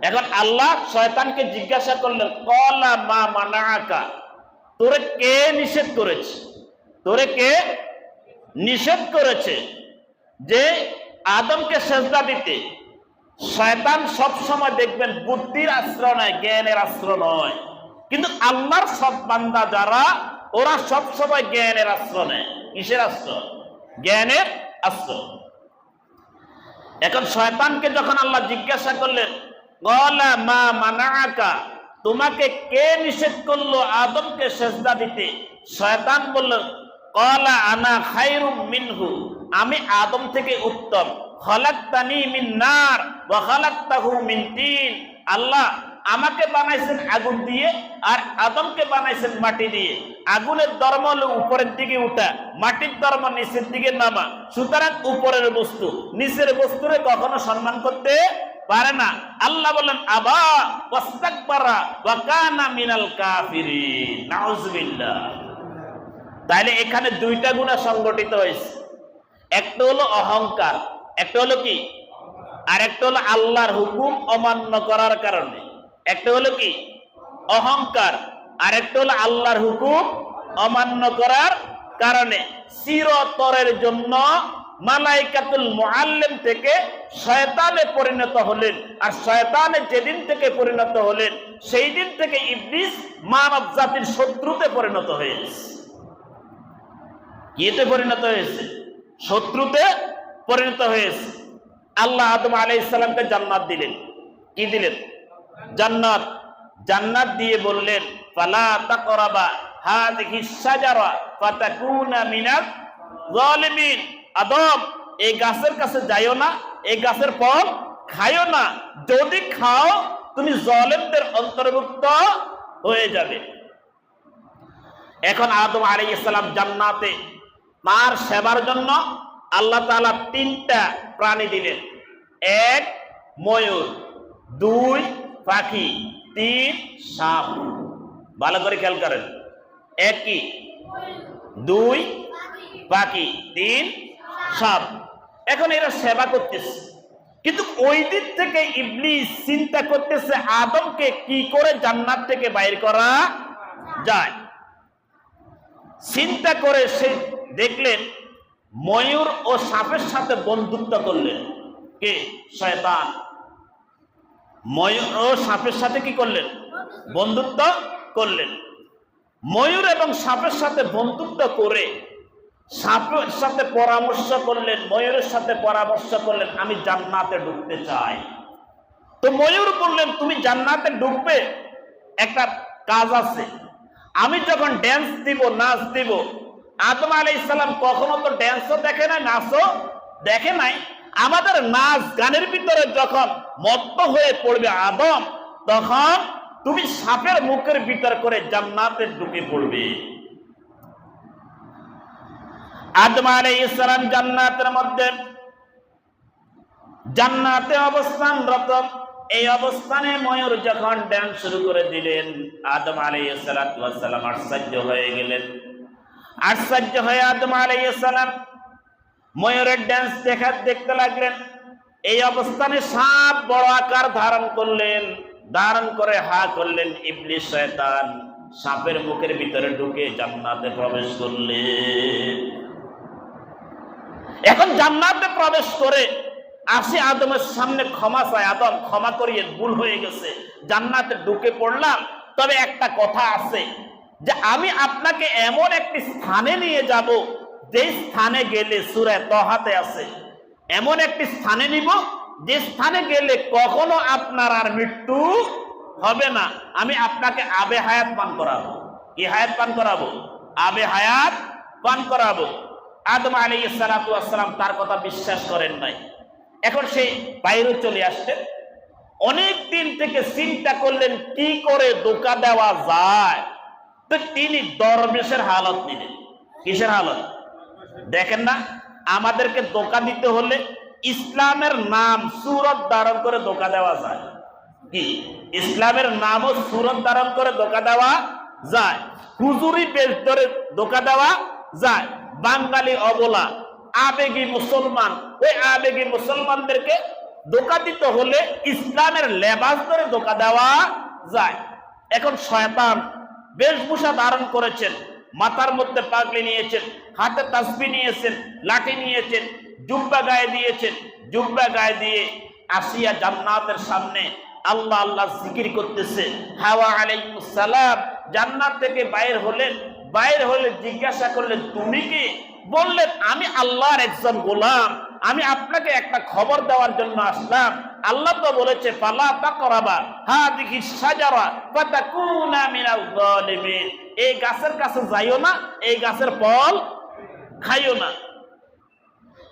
এখন আল্লাহ শয়তানকে জিজ্ঞাসা করলেন, ক্বালা মা মানাআকা, তোরে কে নিষেধ করেছে? তোরে কে নিষেধ করেছে যে আদমকে সেজদা দিতে? শয়তান সব সময় দেখবেন বুদ্ধির আশ্রয় নয়, জ্ঞানের আশ্রয় নয়। কিন্তু আল্লাহর সব বান্দা যারা, ওরা সব সময় জ্ঞানের আশ্রয় নেয়। কিসের আশ্রয়? জ্ঞানের আশ্রয়। এখন শয়তানকে যখন আল্লাহ জিজ্ঞাসা করলেন, ক্বালা মা মানাআকা, তোমাকে কে নিষেধ করলো আদমকে সেজদা দিতে? শয়তান বলল, ক্বালা আনা খায়রুম মিনহু, আমি আদম থেকে উত্তম। খালাকতানি মিন নার ওয়া খালাকতাহু মিন তিন, আল্লাহ আমাকে বানাইছেন আগুন দিয়ে আর আদমকে বানাইছেন মাটি দিয়ে। আগুনের ধর্ম হলো উপরের দিকে উঠা, মাটির ধর্ম নিচের দিকে নামা। সুতরাং উপরের বস্তু নিচের বস্তুরে কখনো সম্মান করতে পারে না। আল্লাহ বলেন, আবা ওয়াস্তাকবারা ওয়া কানা মিনাল কাফিরিন। নাউজুবিল্লাহ। তাহলে এখানে দুইটা গুনাহ সংগঠিত হয়েছে। একটা হলো অহংকার, একটা হলো কি? আর একটা হলো আল্লাহর হুকুম অমান্য করার কারণে। একটা হলো কি? অহংকার। আর একটা হলো আল্লাহর হুকুম অমান্য করার কারণে। চিরতরের জন্য মালাইকাতুল মুআল্লিম থেকে শয়তানে পরিণত হলেন। আর শয়তানে যেদিন থেকে পরিণত হলেন, সেই দিন থেকে ইবলিস মানব জাতির শত্রুতে পরিণত হয়েছে। কিতে পরিণত হয়েছে? শত্রুতে পরিণত হয়েছে। আল্লাহ আদম আলাইহিস সালামকে জান্নাত দিলেন। কি দিলেন? জান্নাত। জান্নাত দিয়ে বললেন, ফালা তাকরাবা হাযিহিস শাজারা ফাতাকুনা মিনাজ জালিমিন। আদম, এই গাছের কাছে যাইও না, এই গাছের ফল খাইও না। যদি খাও তুমি জালেমদের অন্তর্ভুক্ত হয়ে যাবে। এখন আদম আলাইহিস সালাম জান্নাতে তার সেবার জন্য আল্লাহ তাআলা তিনটা প্রাণী দিলেন। এক ময়ূর, দুই পাখি, তিন সাপ। ভালো করে খেয়াল করেন। এক কি? দুই পাখি, তিন সাপ। এখন এরা সেবা করতেছে, কিন্তু ওই দিক থেকে ইবলিস চিন্তা করতেছে আদমকে কি করে জান্নাত থেকে বাইর করা যায়। চিন্তা করে সে দেখলেন ময়ূর ও সাপের সাথে বন্ধুত্ব করলেন। কে? শয়তান। ময়ূর ও সাপের সাথে কি করলেন? বন্ধুত্ব করলেন। ময়ূর এবং সাপের সাথে বন্ধুত্ব করে সাপের সাথে পরামর্শ করলেন, ময়ূরের সাথে পরামর্শ করলেন, আমি জান্নাতে ঢুকতে চাই। তো ময়ূর বললেন, তুমি জান্নাতে ঢুকবে, একটা কাজ আছে। আমি যখন ড্যান্স দিব, নাচ দিব, আদম আলাইহিস সালাম কখনো তো ড্যান্সও দেখে নাই, নাচও দেখে নাই। আমাদের নাচ গানের ভিতরে যখন মত্ত হয়ে পড়বে আদম, তখন তুমি সাপের মুখের ভিতর করে জান্নাতে ঢুকে পড়বে। আদম আলাইহিস সালাম জান্নাতের মধ্যে, জান্নাতে অবস্থানরত, এই অবস্থানে ময়ূর যখন ড্যান্স শুরু করে দিলেন, আদম আলাইহিস সালাম আশ্চর্য হয়ে গেলেন। আশ্চর্য হয়ে আদম আলাইহিস সালাম ময়ূরের ড্যান্স দেখতে লাগলেন। এই অবস্থানে সাপ বড় আকার ধারণ করলেন, ধারণ করে হা করলেন, ইবলিস শয়তান সাপের মুখের ভিতরে ঢুকে জান্নাতে প্রবেশ করলেন। এখন জান্নাতে প্রবেশ করে আসে আদমের সামনে ক্ষমা চায়, আদম ক্ষমা করিয়ে, ভুল হয়ে গেছে, জান্নাতে ঢুকে পড়লাম, তবে একটা কথা আছে যে আমি আপনাকে এমন একটি স্থানে নিয়ে যাব, যে স্থানে গেলে, সূরা তহাতে আছে, এমন একটি স্থানে নিব যে স্থানে গেলে কখনো আপনার আর মৃত্যু হবে না। আমি আপনাকে আবে হায়াত পান করাবো। কি হায়াত পান করাবো? আবে হায়াত পান করাবো। আদম আলাইহিস সালাতু ওয়াস সালাম তার কথা বিশ্বাস করেন নাই। এখন সেই বাইরে চলে আসছে, অনেক দিন থেকে চিন্তা করলেন কি করে ধোঁকা দেওয়া যায়। তো তিনি দরবেশের হালত নিলেন। কিসের হালত? দেখেন না, আমাদেরকে ধোঁকা দিতে হলে ইসলামের নাম সুরত ধারণ করে ধোঁকা দেওয়া যায়। কি? ইসলামের নাম ও সুরত ধারণ করে ধোঁকা দেওয়া যায়। হুজুরি বেশ ধরে ধোঁকা দেওয়া যায়। বাঙালি অবলা আবেগী মুসলমান, ওই আবেগী মুসলমানদেরকে ধোঁকা দিতে হলে ইসলামের লেবাস ধরে ধোঁকা দেওয়া যায়। এখন শয়তান বেশভূষা ধারণ করেছেন, মাথার মধ্যে পাগড়ি নিয়েছেন, হাতে তাসবিহ নিয়েছেন, লাঠি নিয়েছেন, জুব্বা গায়ে দিয়েছেন, জুব্বা গায়ে দিয়ে আসিয়া জান্নাতের সামনে আল্লাহ আল্লাহ জিকির করতেছে। হাওয়া আলাইহিস সালাম জান্নাত থেকে বাইর হলেন, বাইর হলে জিজ্ঞাসা করলেন, তুমি কি? বললেন, আমি আল্লাহর একজন গোলাম, আমি আপনাকে একটা খবর দেওয়ার জন্য আসলাম। আল্লাহ তো বলেছে, ফালা তাকরাবা হাদিহি শাজারা ফাতাকুনা মিনাল যালিমিন, এই গাছের কাছে যাইও না, এই গাছের ফল খাইও না।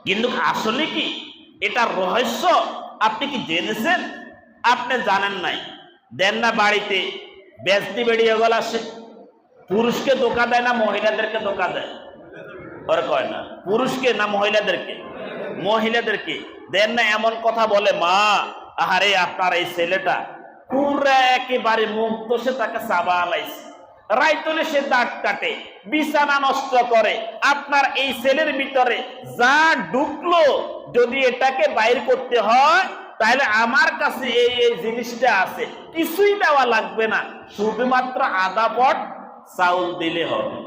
কিন্তু আসলে কি এটা রহস্য? আপনি কি জেনেছেন? আপনি জানেন নাই। দেন না বাড়িতে বেজতি বেরিয়ে গেল আসে, পুরুষকে ধোকা দেয় না মহিলাদেরকে ধোকা দেয়? ওরা কয় না পুরুষকে না মহিলাদেরকে? মহিলাদেরকে দেন না এমন কথা বলে, মা আহারে আপনার এই ছেলেটা পুরা একেবারে মুগ্ধ, সে তাকে চাবা আলাইছে, রাইতলে সে দাঁত কাটে, বিছানা নষ্ট করে। আপনার এই ছেলের ভিতরে যা ঢুকলো, যদি এটাকে বাইর করতে হয় তাহলে আমার কাছে এই এই জিনিসটা আছে, কিছুই দেওয়া লাগবে না, শুধুমাত্র আধা পট চাউল দিলে হবে।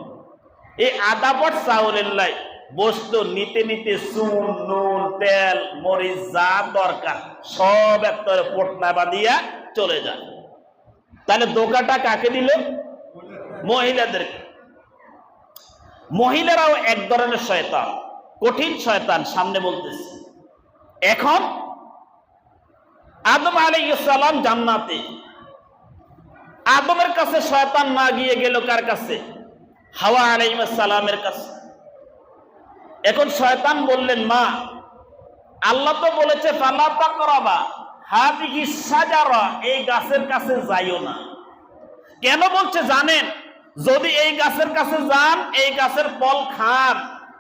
এই আধা পট চাউলের লাই বস্তু নিতে নিতে চুন, নুন, তেল, মরিচ যা দরকার সব একটা পোটনা বাঁধিয়া চলে যায়। তাহলে ধোকাটা কাকে দিল? মহিলাদেরকে। মহিলারাও এক ধরনের শয়তান, কঠিন শয়তান, সামনে বলতেছে। এখন আদম আলাইহিস সালাম জান্নাতে, আদমের কাছে শয়তান না গিয়ে গেল কার কাছে? হাওয়া আলাইহিস সালামের কাছে। এখন শয়তান বললেন, মা আল্লাহ তো বলেছে ফালা তাকরাবা হাদিহি শাজারা, এই গাছের কাছে যাইও না। কেন বলছে জানেন? যদি এই গাছের কাছে যান, এই গাছের ফল খান,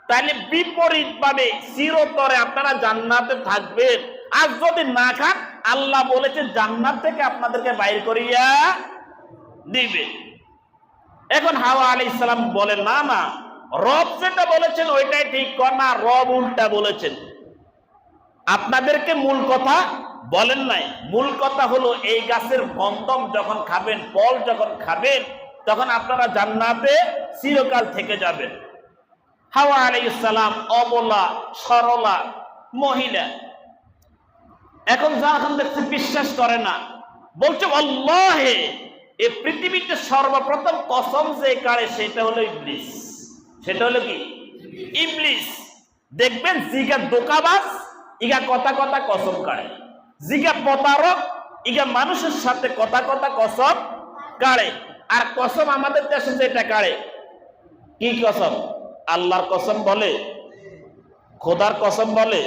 তাহলে বিপরীত ভাবে চিরতরে আপনারা জান্নাতে থাকবেন। আর যদি না খান, আল্লাহ বলেছে জান্নাত থেকে আপনাদেরকে বাইর করিয়া দিবে। এখন হাওয়া আলাইহিস সালাম বলেন, না না, রব যেটা বলেছেন ওইটাই ঠিক, না রব উল্টা বলেছেন। আপনাদেরকে মূল কথা বলেন নাই। মূল কথা হলো এই গাছের গন্ধম যখন খাবেন, ফল যখন খাবেন, তখন আপনারা জান্নাতে চিরকাল থেকে যাবেন। হাওয়া আলাইহিস সালাম অবলা সরলা মহিলা, এখন যখন দেখছে বিশ্বাস করে না, বলছে আল্লাহে, এই পৃথিবীতে সর্বপ্রথম কসম যে কাড়ে সেটা হলো ইবলিস। সেটা হলো কি? ইবলিস। দেখবেন জিগা দোকাবাজ ইগা কথা কথা কসম কাড়ে, জিগা প্রতারক ইগা মানুষের সাথে কথা কথা কসম কাড়ে। আর কসম আমাদের দেশে যেটা কাড়ে, কি কসম? আল্লাহর কসম বলে, খোদার কসম বলে।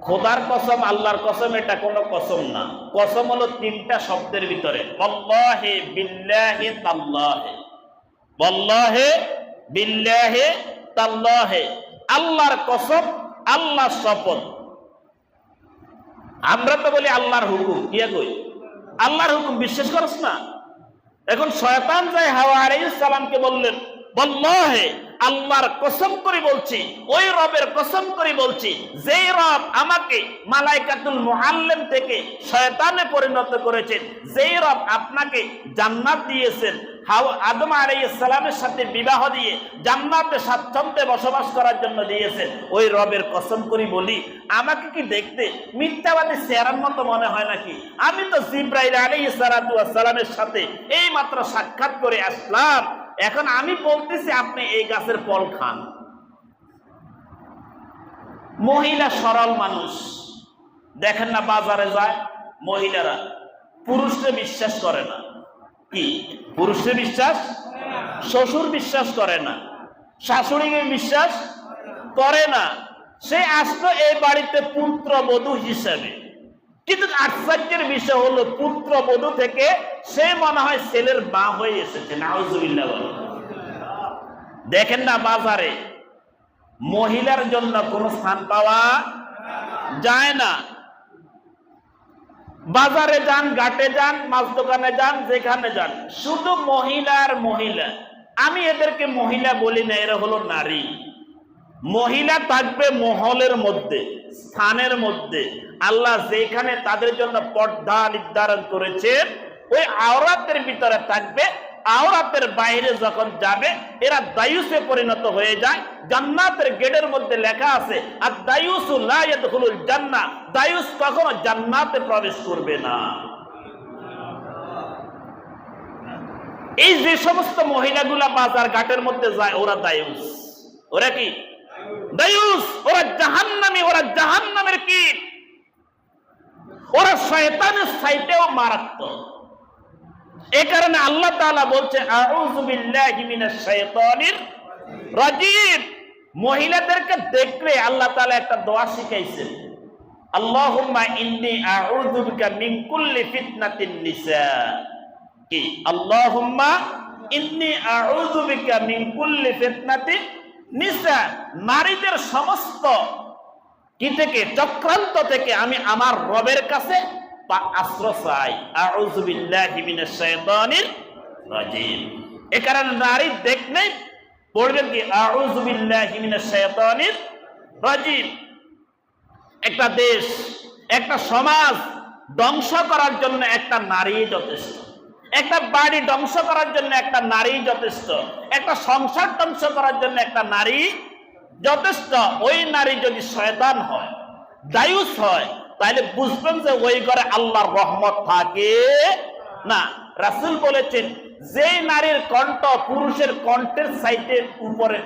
খোদার কসম, আল্লাহর কসম এটা কোনো কসম না। কসম হলো তিনটা শব্দের ভিতরে, আল্লাহে বিল্লাহে তাল্লাহে। আল্লাহে বিল্লাহে তাল্লাহে, আল্লাহর কসম, আল্লাহর শপথ। আমরা তো বলি আল্লাহর হুকুম, কি কই? আল্লাহর হুকুম বিশ্বাস করছ না? এখন শয়তান যায় হাওয়া আলাইহিস সালামকে বললেন, আল্লাহে, আল্লাহর কসম করে বলছি, ওই রবের কসম করে বলছি, যেই রব আমাকে মালাইকাতুল মুআল্লিম থেকে শয়তানে পরিণত করেছেন, যেই রব আপনাকে জান্নাত দিয়েছেন, আদম আলাইহিস সালামের সাথে বিবাহ দিয়ে জান্নাতে স্বাচ্ছন্দ্যে বসবাস করার জন্য দিয়েছেন, ওই রবের কসম করে বলি, আমাকে কি দেখতে মিথ্যাবাদী চেহারার মতো মনে হয় নাকি? আমি তো জিবরাইল আলাইহিস সালাতু ওয়াস সালামের সাথে এই মাত্র সাক্ষাৎ করে আসলাম, এখন আমি বলতেছি আপনি এই গাছের ফল খান। মহিলা সরল মানুষ, দেখেন না বাজারে যায় মহিলারা, পুরুষকে বিশ্বাস করে না। কি? পুরুষকে বিশ্বাস, শ্বশুর বিশ্বাস করে না, শাশুড়িকে বিশ্বাস করে না। সে আসলো এই বাড়িতে পুত্রবধূ হিসেবে, কিন্তু আশ্চর্যের বিষয় হলো পুত্রবধূ থেকে সে মনে হয় ছেলের মা হয়ে এসেছে। নাউজুবিল্লাহ বলে। দেখেন না বাজারে মহিলার জন্য কোনো স্থান পাওয়া যায় না। বাজারে যান, ঘাটে যান, মাছ দোকানে যান, যেখানে যান শুধু মহিলার মহিলা। আমি এদেরকে মহিলা বলি না, এরা হলো নারী। মহিলা থাকবে মহলের মধ্যে, স্থানের মধ্যে। আল্লাহ যেখানে তাদের জন্য পর্দা নির্ধারণ করেছেন ওই আওরাতের ভিতরে থাকবে। আওরাতের বাইরে যখন যাবে এরা দায়ুসে পরিণত হয়ে যায়। জান্নাতের গেটের মধ্যে লেখা আছে, আর দায়ুসু লা ইয়াদখুলুল জান্নাহ, দায়ুস কখনো জান্নাতে প্রবেশ করবে না। এই যে সমস্ত মহিলাগুলা বাজার ঘাটের মধ্যে যায় ওরা দায়ুস। ওরা কি? দায়ুস। ওরা জাহান্নামী, ওরা জাহান্নামের কীট, ওরা শয়তানের সাইতেও মারাত্মক। এই কারণে আল্লাহ তাআলা বলছে আউযু বিল্লাহি মিনাশ শাইতানির রাজিম। মহিলাদেরকে দেখলে আল্লাহ তাআলা একটা দোয়া শিখাইছেন, আল্লাহুম্মা ইন্নী আউযু বিকা মিন কুল্লি ফিতনাতিন নিসা। কি? আল্লাহুম্মা ইন্নী আউযু বিকা মিন কুল্লি ফিতনাতিন নিসা, নারীদের সমস্ত কি থেকে? চক্রান্ত থেকে আমি আমার রবের কাছে আশ্রয় চাই। আউযু বিল্লাহি মিনাশ শাইতানির রাজিম। এই কারণে নারী দেখলে পড়বেন কি? আউযু বিল্লাহি মিনাশ শাইতানির রাজিম। একটা দেশ, একটা সমাজ ধ্বংস করার জন্য একটা নারী যথেষ্ট। একটা বাড়ি ধ্বংস করার জন্য একটা নারী যথেষ্ট। একটা সংসার ধ্বংস করার জন্য একটা নারী যথেষ্ট। ওই নারী যদি শয়তান হয়, দায়ুস হয়, তাহলে বুঝবেন যে ওই ঘরে আল্লাহর রহমত থাকে না। রাসূল বলেছেন, যে নারীর কণ্ঠ পুরুষের কণ্ঠের চাইতে উপরে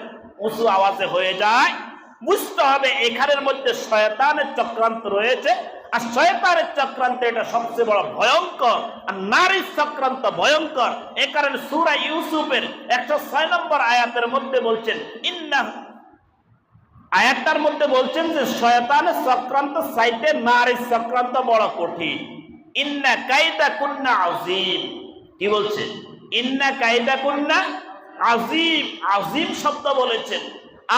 উঁচু আওয়াজে হয়ে যায়, বুঝতে হবে এখানের মধ্যে শয়তানের চক্রান্ত রয়েছে। আর শয়তানের চক্রান্ত এটা সবচেয়ে বড় ভয়ঙ্কর, আর নারীর চক্রান্ত ভয়ঙ্কর। এ কারণে সূরা ইউসুফের 106 নম্বর আয়াতের মধ্যে বলছেন, আয়াতটার মধ্যে বলছেন যে শয়তানের চক্রান্ত চাইতে নারীর চক্রান্ত বড় কঠিন। ইন্না কাইদা কুন্না আযীম। কি বলছে? ইন্না কাইদা কুন্না আযীম। আযীম শব্দ বলেছেন।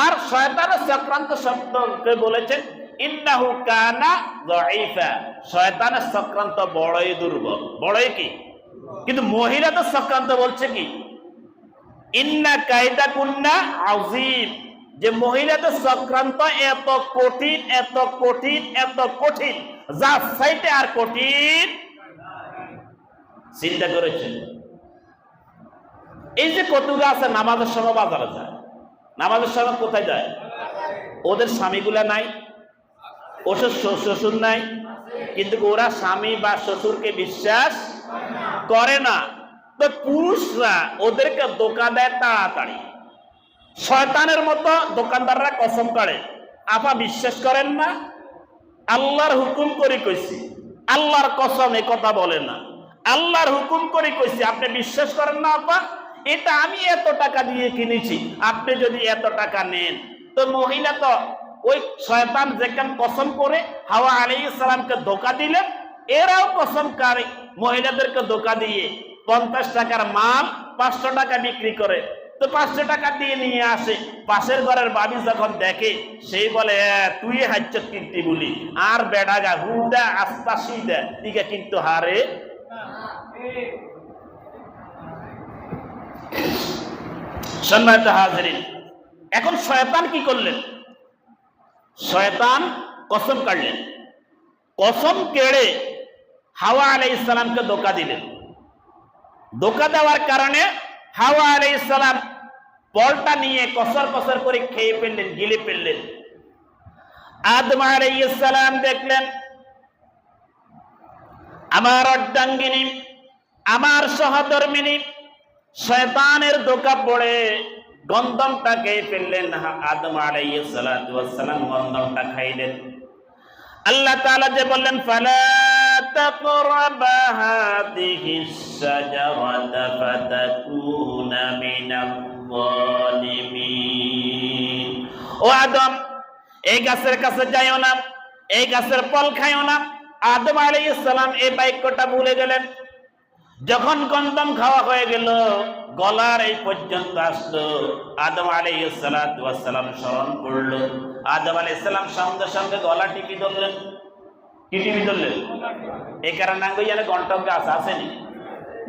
আর শয়তানের চক্রান্ত শব্দকে বলেছেন ইন্নাহু কানা যায়ীফা। শয়তানের চক্রান্ত বড়ই দুর্বল, বড়ই কি? কিন্তু মহিলাদের চক্রান্ত বলছে কি? ইন্না কাইদা কুন্না আযীম। যে মহিলাদের চক্রান্ত এত কঠিন, এত কঠিন, এত কঠিন, যা চাইতে আর কঠিন। চিন্তা করেছেন? এই যে কতুগা আছে নামাজের সময় বাজারে যায়, নামাজের সময় কোথায় যায়? ওদের স্বামীগুলা নাই, ওদের শ্বশুর নাই, কিন্তু ওরা স্বামী বা শ্বশুরকে বিশ্বাস করে না। তো পুরুষরা ওদেরকে ধোঁকা দেয় তাড়াতাড়ি। শয়তানের মতো দোকানদাররা কসম করে, আপা বিশ্বাস করেন না, আল্লাহর হুকুম করে কইছি, আল্লাহর কসম এ কথা বলে না, আল্লাহর হুকুম করে কইছি, আপনি বিশ্বাস করেন না আপা, এটা আমি এত টাকা দিয়ে কিনেছি, আপনি যদি এত টাকা নেন। তো মহিলা তো ওই শয়তান যেখান কসম করে হাওয়া আলাইহিস সালামকে ধোঁকা দিলেন, এরাও কসম করে মহিলাদেরকে ধোঁকা দিয়ে 50 টাকার মাল 500 টাকা বিক্রি করে। তো 500 টাকা দিয়ে নিয়ে আসে, পাশের ঘরের বাবি যখন দেখে সেই বলে তুই হাইচ কিনতে বলি, আর বেড়া গা হুদা আস্তা সিদা দিকে কিন্তু হারে। সম্মানিত হাজিরিন, এখন শয়তান কি করলেন? শয়তান কসম কাটলেন, কসম কেড়ে হাওয়া আলাইহিস সালামকে ধোঁকা দিলেন। ধোঁকা দেওয়ার কারণে হাওয়া আলাইহিস সালাম বলটা নিয়ে কসর কসর করে খেয়ে ফেললেন, গিলে ফেললেন। আদম আলাইহিস সালাম দেখলেন আমার অর্ধাঙ্গিনী, আমার সহধর্মিনী শয়তানের ধোঁকা পড়ে গন্ধমটা খেয়ে ফেললেন। আদম আলাইহিস সালাতু ওয়াস সালাম গন্ধমটা খাইলেন। আল্লাহ তাআলা যে বললেন ফালা তাকরাবা হাদিহিস শাজারাতা ফাতাকুনা মিনাল যালিমিন। ও আদম, এই গাছের কাছে যাইও না, এই গাছের ফল খাইও না। আদম আলাইহিস সালাম এই বাক্যটা ভুলে গেলেন। যখন গন্ধম খাওয়া হয়ে গেল, গলার এই পর্যন্ত আসলো, আদম আলাইহিস সালাতু ওয়াস সালাম স্মরণ করলো। আদম আলাইহিস সালাম সঙ্গে সঙ্গে গলা টিপি ধরলেন। কি টিপি ধরলেন? এই কারণে ইয়ানে ঘন্টা গাছ আসেনি,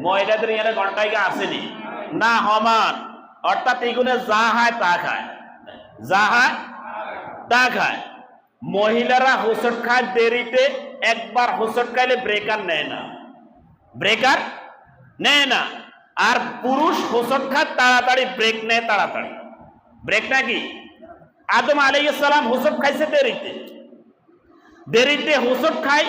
মহিলাদের ইয়ানে ঘন্টায় গা আসেনি না, সমান। অর্থাৎ এগুলো যা হয় তা খায়, যা হয় তা খায়। মহিলারা হোঁচট খায় দেরিতে, একবার হোঁচট খাইলে ব্রেকার নেয় না, ব্রেকার নেয় না। আর পুরুষ হোঁচট খায় তাড়াতাড়ি, ব্রেক নেয় তাড়াতাড়ি। ব্রেক নাকি আদম আলাইহিস সালাম হোঁচট খাইছে দেরিতে, দেরিতে হোঁচট খায়।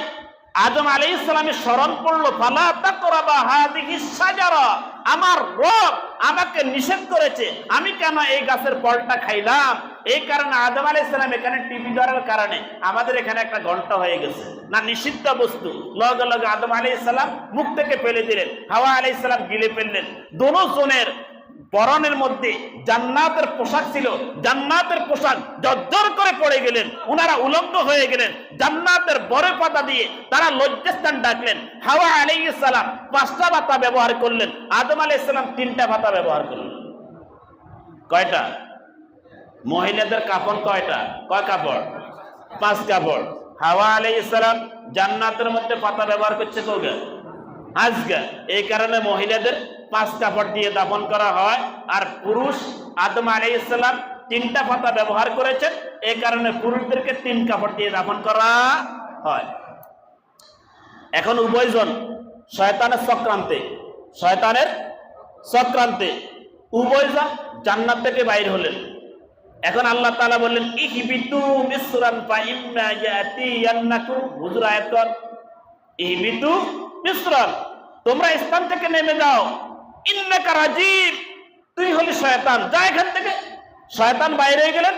আদম আলাইহিস সালামের স্মরণ পড়লো ফালা তাকরাবা হাদিহিস শাজারা, আমার রব আমাকে নিষেধ করেছে, আমি কেন এই গাছের ফলটা খাইলাম? এই কারণে আদম আলাইহিস সালাম এখানে টিপি ধরার কারণে আমাদের এখানে একটা ঘন্টা হয়ে গেছে না, নিষিদ্ধ বস্তু। লগে লগে আদম আলাইহিস সালাম মুখ থেকে ফেলে দিলেন, হাওয়া আলাইহিস সালাম গিলে ফেললেন। দুজনের পরনের মধ্যে জান্নাতের পোশাক ছিল, জান্নাতের পোশাক জর্জর করে পড়ে গেলেন, ওনারা উলঙ্গ হয়ে গেলেন। জান্নাতের বড় পাতা দিয়ে তারা লজ্জাস্থান ডাকলেন। হাওয়া আলাইহিস সালাম 5টা পাতা ব্যবহার করলেন, আদম আলাইহিস সালাম 3টা পাতা ব্যবহার করলেন। কয়টা? মহিলাদের কাপড় কয়টা? কয় কাপড়? 5 কাপড়। হাওয়া আলাইহিস সালাম জান্নাতের মধ্যে পাতা ব্যবহার করছে কয়টা? আজকে। এই কারণে মহিলাদের 5 কাপড় দিয়ে দাফন করা হয়, আর পুরুষ আদম আলাইহিস সালাম 3টা পাতা ব্যবহার করেছেন, এই কারণে পুরুষদেরকে 3 কাপড় দিয়ে দাফন করা হয়। এখন উভয়জন শয়তানের চক্রান্তে, শয়তানের চক্রান্তে উভয়জন জান্নাত থেকে বাইর হলেন। এখন আল্লাহ তাআলা বললেন ইহবিতু মিসরান ফা ইম্মা ইয়াতিয়ান্নাকুম, হুজুর আয়াত কর, ইহবিতু মিসরান, তোমরা স্থান থেকে নেমে যাও। ইন্নাকা রাজিম, তুই হলি শয়তান, যা এখান থেকে। শয়তান বাইরে গেলেন।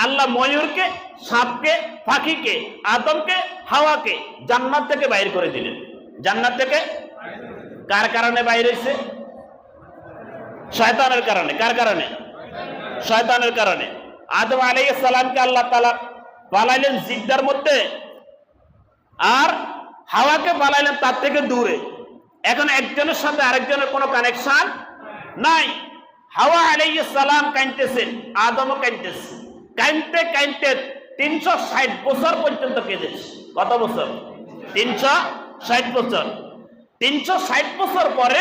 আল্লাহ ময়ূরকে, সাপকে, পাখিকে, আদমকে, হাওয়াকে জান্নাত থেকে বাইর করে দিলেন। জান্নাত থেকে কার কারণে বাইর হয়েছে? শয়তানের কারণে। কার কারণে? শয়তানের কারণে। আদম আলাইহিস সালামকে আল্লাহ তাআলা পালাইলেন জিদ্দার মধ্যে, আর হাওয়াকে পালাইলেন তার থেকে দূরে। এখন একজনের সাথে আরেকজনের কোনো কানেকশন নাই। হাওয়া আলাইহিস সালাম কাঁদতেছেন, আদমও কাঁদতেছে। কাঁদতে কাঁদতে 360 বছর পর্যন্ত কেঁদেছে। কত বছর? 360 বছর। 360 বছর পরে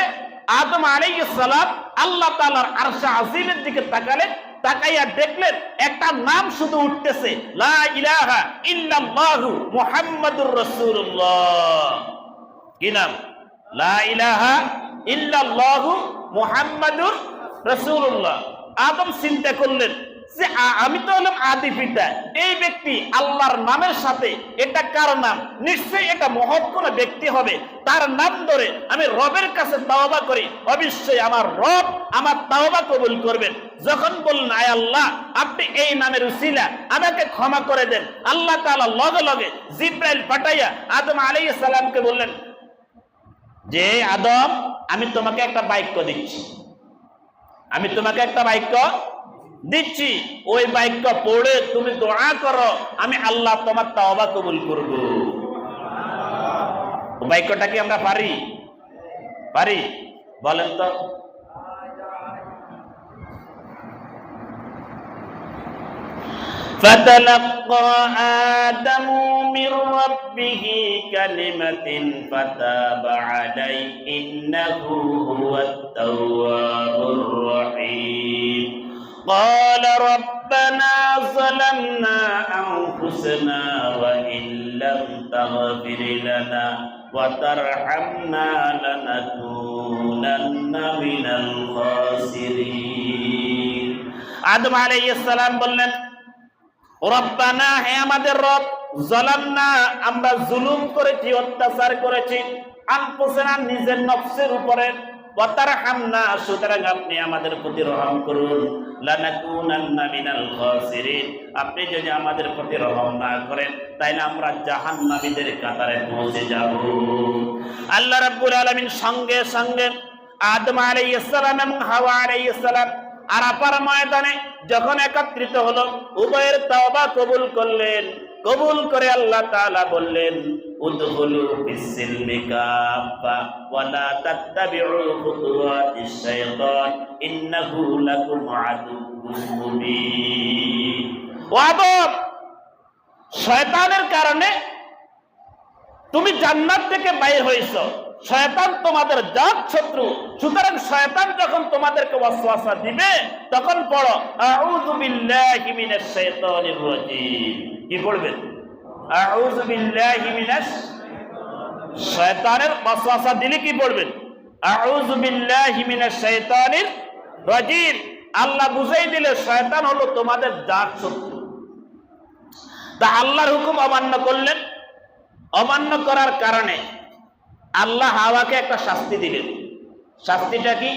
আদম আলাইহিস সালাম আল্লাহ তাআলার আরশে আজিমের দিকে তাকালেন। তাকাইয়া দেখলেন একটা নাম শুধু উঠতেছে, লা ইলাহা ইল্লাল্লাহু মুহাম্মাদুর রাসূলুল্লাহ। কি নাম? লা ইলাহা ইল্লাল্লাহু মুহাম্মাদুর রাসূলুল্লাহ। আদম চিন্তা করলেন যে আমি তো হলাম আদি পিতা, এই ব্যক্তি আল্লাহর নামের সাথে এটা কার নাম, নিশ্চয়ই এটা মহৎ কোন ব্যক্তি হবে, তার নাম ধরে আমি রবের কাছে তাওবা করি, অবশ্যই আমার রব আমার তাওবা কবুল করবেন। যখন বললেন আয় আল্লাহ আপনি এই নামের উসিলা আমাকে ক্ষমা করে দেন, আল্লাহ তাআলা লগে লগে জিবরাইল পাঠাইয়া আদম আলাইহিস সালামকে বললেন যে আদম আমি তোমাকে একটা বাক্য দিচ্ছি, আমি তোমাকে একটা বাক্য দিচ্ছি, ওই বাক্য পড়ে তুমি দোয়া করো, আমি আল্লাহ তোমার তাওবা কবুল করব। বাক্যটা কি আমরা পারি? পারি? বলেন তো। فَتَلَقَّى آدَمُ مِنْ رَبِّهِ كَلِمَةٍ فَتَابَ عَلَيْهِ إِنَّهُ هُوَ التَّوَّابُ الرَّحِيمُ قَالَ رَبَّنَا ظَلَمْنَا أَنفُسَنَا وَإِنْ لَمْ تَغْفِرْ لَنَا وَتَرْحَمْنَا لَنَكُونَنَّ مِنَ الْخَاسِرِينَ। আদম আলাইহিস সালাম বললেন রব্বানা, হে আমাদের রব, যালামনা আমরা জুলুম করেছি, অত্যাচার করেছি, আনফুসানা নিজের নফসের উপরে, ওয়া তারহামনা সুতরাং আপনি আমাদের প্রতি রহম করুন, লানাকুনান্না মিনাল খাসিরিন আপনি যদি আমাদের প্রতি রহম না করেন তাইলে আমরা জাহান্নামীদের কাতারে পৌঁছে যাব। আল্লাহ রাব্বুল আলামিন সঙ্গে সঙ্গে আদম আলাইহিস সালাম এবং হাওয়া আলাইহিস সালাম আরাফার ময়দানে যখন একত্রিত হলো, উভয়ের তাওবা কবুল করলেন। কবুল করে আল্লাহ তাআলা বললেন উদখুলু ফিস-সিলমি কাফা ওয়া লা তাত্তাবিউ খুতুওয়াতিশ শাইতান ইন্নাহু লাকুম আদুউম মুবিন। ও আদম, শয়তানের কারণে তুমি জান্নাত থেকে বাইর হইছো, শয়তান তোমাদের জাত শত্রু, সুতরাং শয়তান যখন তোমাদেরকে ওয়াসওয়াসা দিবে তখন পড়ো আউযু বিল্লাহি মিনাশ শাইতানির রাজীম। কি পড়বেন? আউযু বিল্লাহি মিনাশ, শয়তানের ওয়াসওয়াসা দিলে কি পড়বেন? আউযু বিল্লাহি মিনাশ শাইতানির রাজীম। আল্লাহ বুঝাই দিলে শয়তান হলো তোমাদের জাত শত্রু। তা আল্লাহর হুকুম অমান্য করলেন, অমান্য করার কারণে আল্লাহ হাওয়াকে একটা শাস্তি দিলেন। শাস্তিটা কি?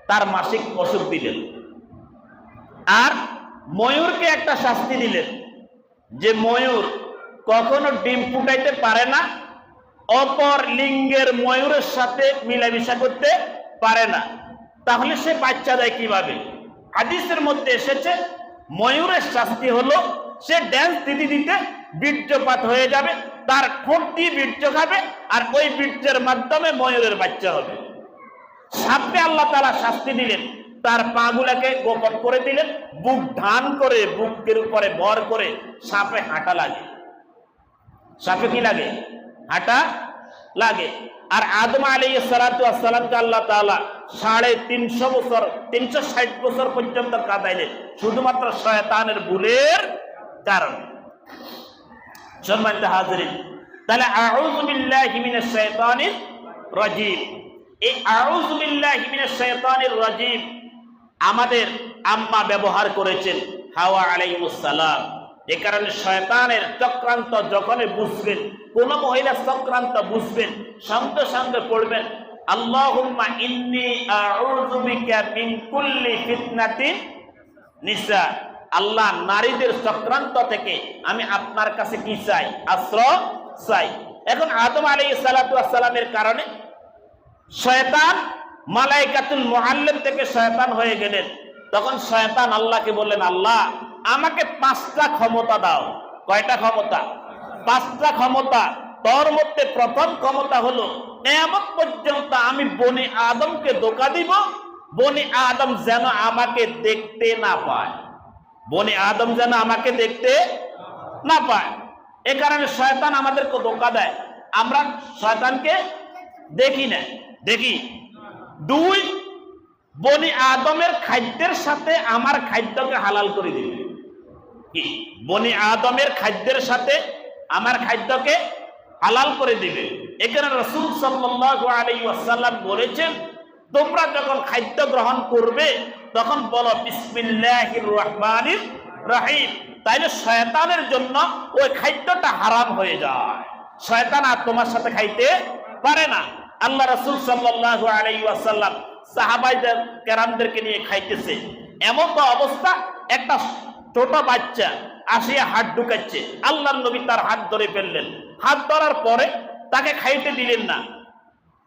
তার মাসিক অসুখ দিলেন। আর ময়ূরকে একটা শাস্তি দিলেন যে ময়ূর কখনো ডিম ফুটাইতে পারে না, অপর লিঙ্গের ময়ূরের সাথে মিলামিশা করতে পারে না। তাহলে সে বাচ্চা দেয় কিভাবে? হাদিসের মধ্যে এসেছে ময়ূরের শাস্তি হলো সে ড্যান্স দিতে দিতে বীর্যপাত হয়ে যাবে, তার ঠোঁট দিয়ে বীর্য খাবে, আর ওই বীর্যের মাধ্যমে ময়ূরের বাচ্চা হবে। সাপে আল্লাহ তাআলা শাস্তি দিলেন, তার পা গুলাকে গোপন করে দিলেন, বুক ধান করে বুকের উপরে ভর করে সাপে হাঁটা লাগে। সাপে কি লাগে? হাঁটা লাগে। আর আদম আলাইহিস সালাতু ওয়াস সালামকে আল্লাহ তাআলা 350 বছর 360 বছর পর্যন্ত কাঁদাইলেন শুধুমাত্র শয়তানের ভুলের কারণে। সম্মানিত হাজিরিন, তাহলে আউযু বিল্লাহি মিনাশ শাইতানির রাজীম, এই আউযু বিল্লাহি মিনাশ শাইতানির রাজীম আমাদের আম্মা ব্যবহার করেছেন হাওয়া আলাইহিস সালাম। এই কারণে শয়তানের চক্রান্ত যখনই বুঝবেন, কোন মহিলা চক্রান্ত বুঝবেন, সঙ্গে সঙ্গে পড়বেন আল্লাহুম্মা ইন্নী আউযু বিকা মিন কুল্লি ফিতনাতিন নিসা। আল্লাহ নারীদের চক্রান্ত থেকে আমি আপনার কাছে কি চাই? আশ্রয় চাই। এখন আদম আলাইহিস সালাতু ওয়াস সালামের কারণে শয়তান মালাইকাতুল মুআল্লিম থেকে শয়তান হয়ে গেলেন। তখন শয়তান আল্লাহকে বললেন, আল্লাহ আমাকে 5টা ক্ষমতা দাও। কয়টা ক্ষমতা? 5টা ক্ষমতা। তোর মধ্যে প্রথম ক্ষমতা হলো কিয়ামত পর্যন্ত আমি বনি আদমকে ধোঁকা দিব, বনি আদম যেন আমাকে দেখতে না পায়, বনি আদম যেন আমাকে দেখতে না পায়। এ কারণে শয়তান আমাদেরকে ধোঁকা দেয়, আমরা শয়তানকে দেখি না। দেখি 2, বনি আদমের খাদ্যের সাথে আমার খাদ্যকে হালাল করে দিবে। কি? বনি আদমের খাদ্যের সাথে আমার খাদ্যকে হালাল করে দিবে। এখানে রাসূল সাল্লাল্লাহু আলাইহি ওয়াসাল্লাম বলেছেন তোমরা যখন খাদ্য গ্রহণ করবে তখন বলো বিসমিল্লাহির রহমানির রহিম। তাইলে শয়তানের জন্য ওই খাদ্যটা হারাম হয়ে যায়, শয়তান আর তোমার সাথে খাইতে পারে না। আল্লাহ রাসূল সাল্লাল্লাহু আলাইহি ওয়াসাল্লাম সাহাবাইদের কেরামদেরকে নিয়ে খাইতেছে, এমন তো অবস্থা একটা ছোট বাচ্চা আসিয়া হাত ঢুকাচ্ছে, আল্লাহর নবী তার হাত ধরে ফেললেন। হাত ধরার পরে তাকে খাইতে দিলেন না,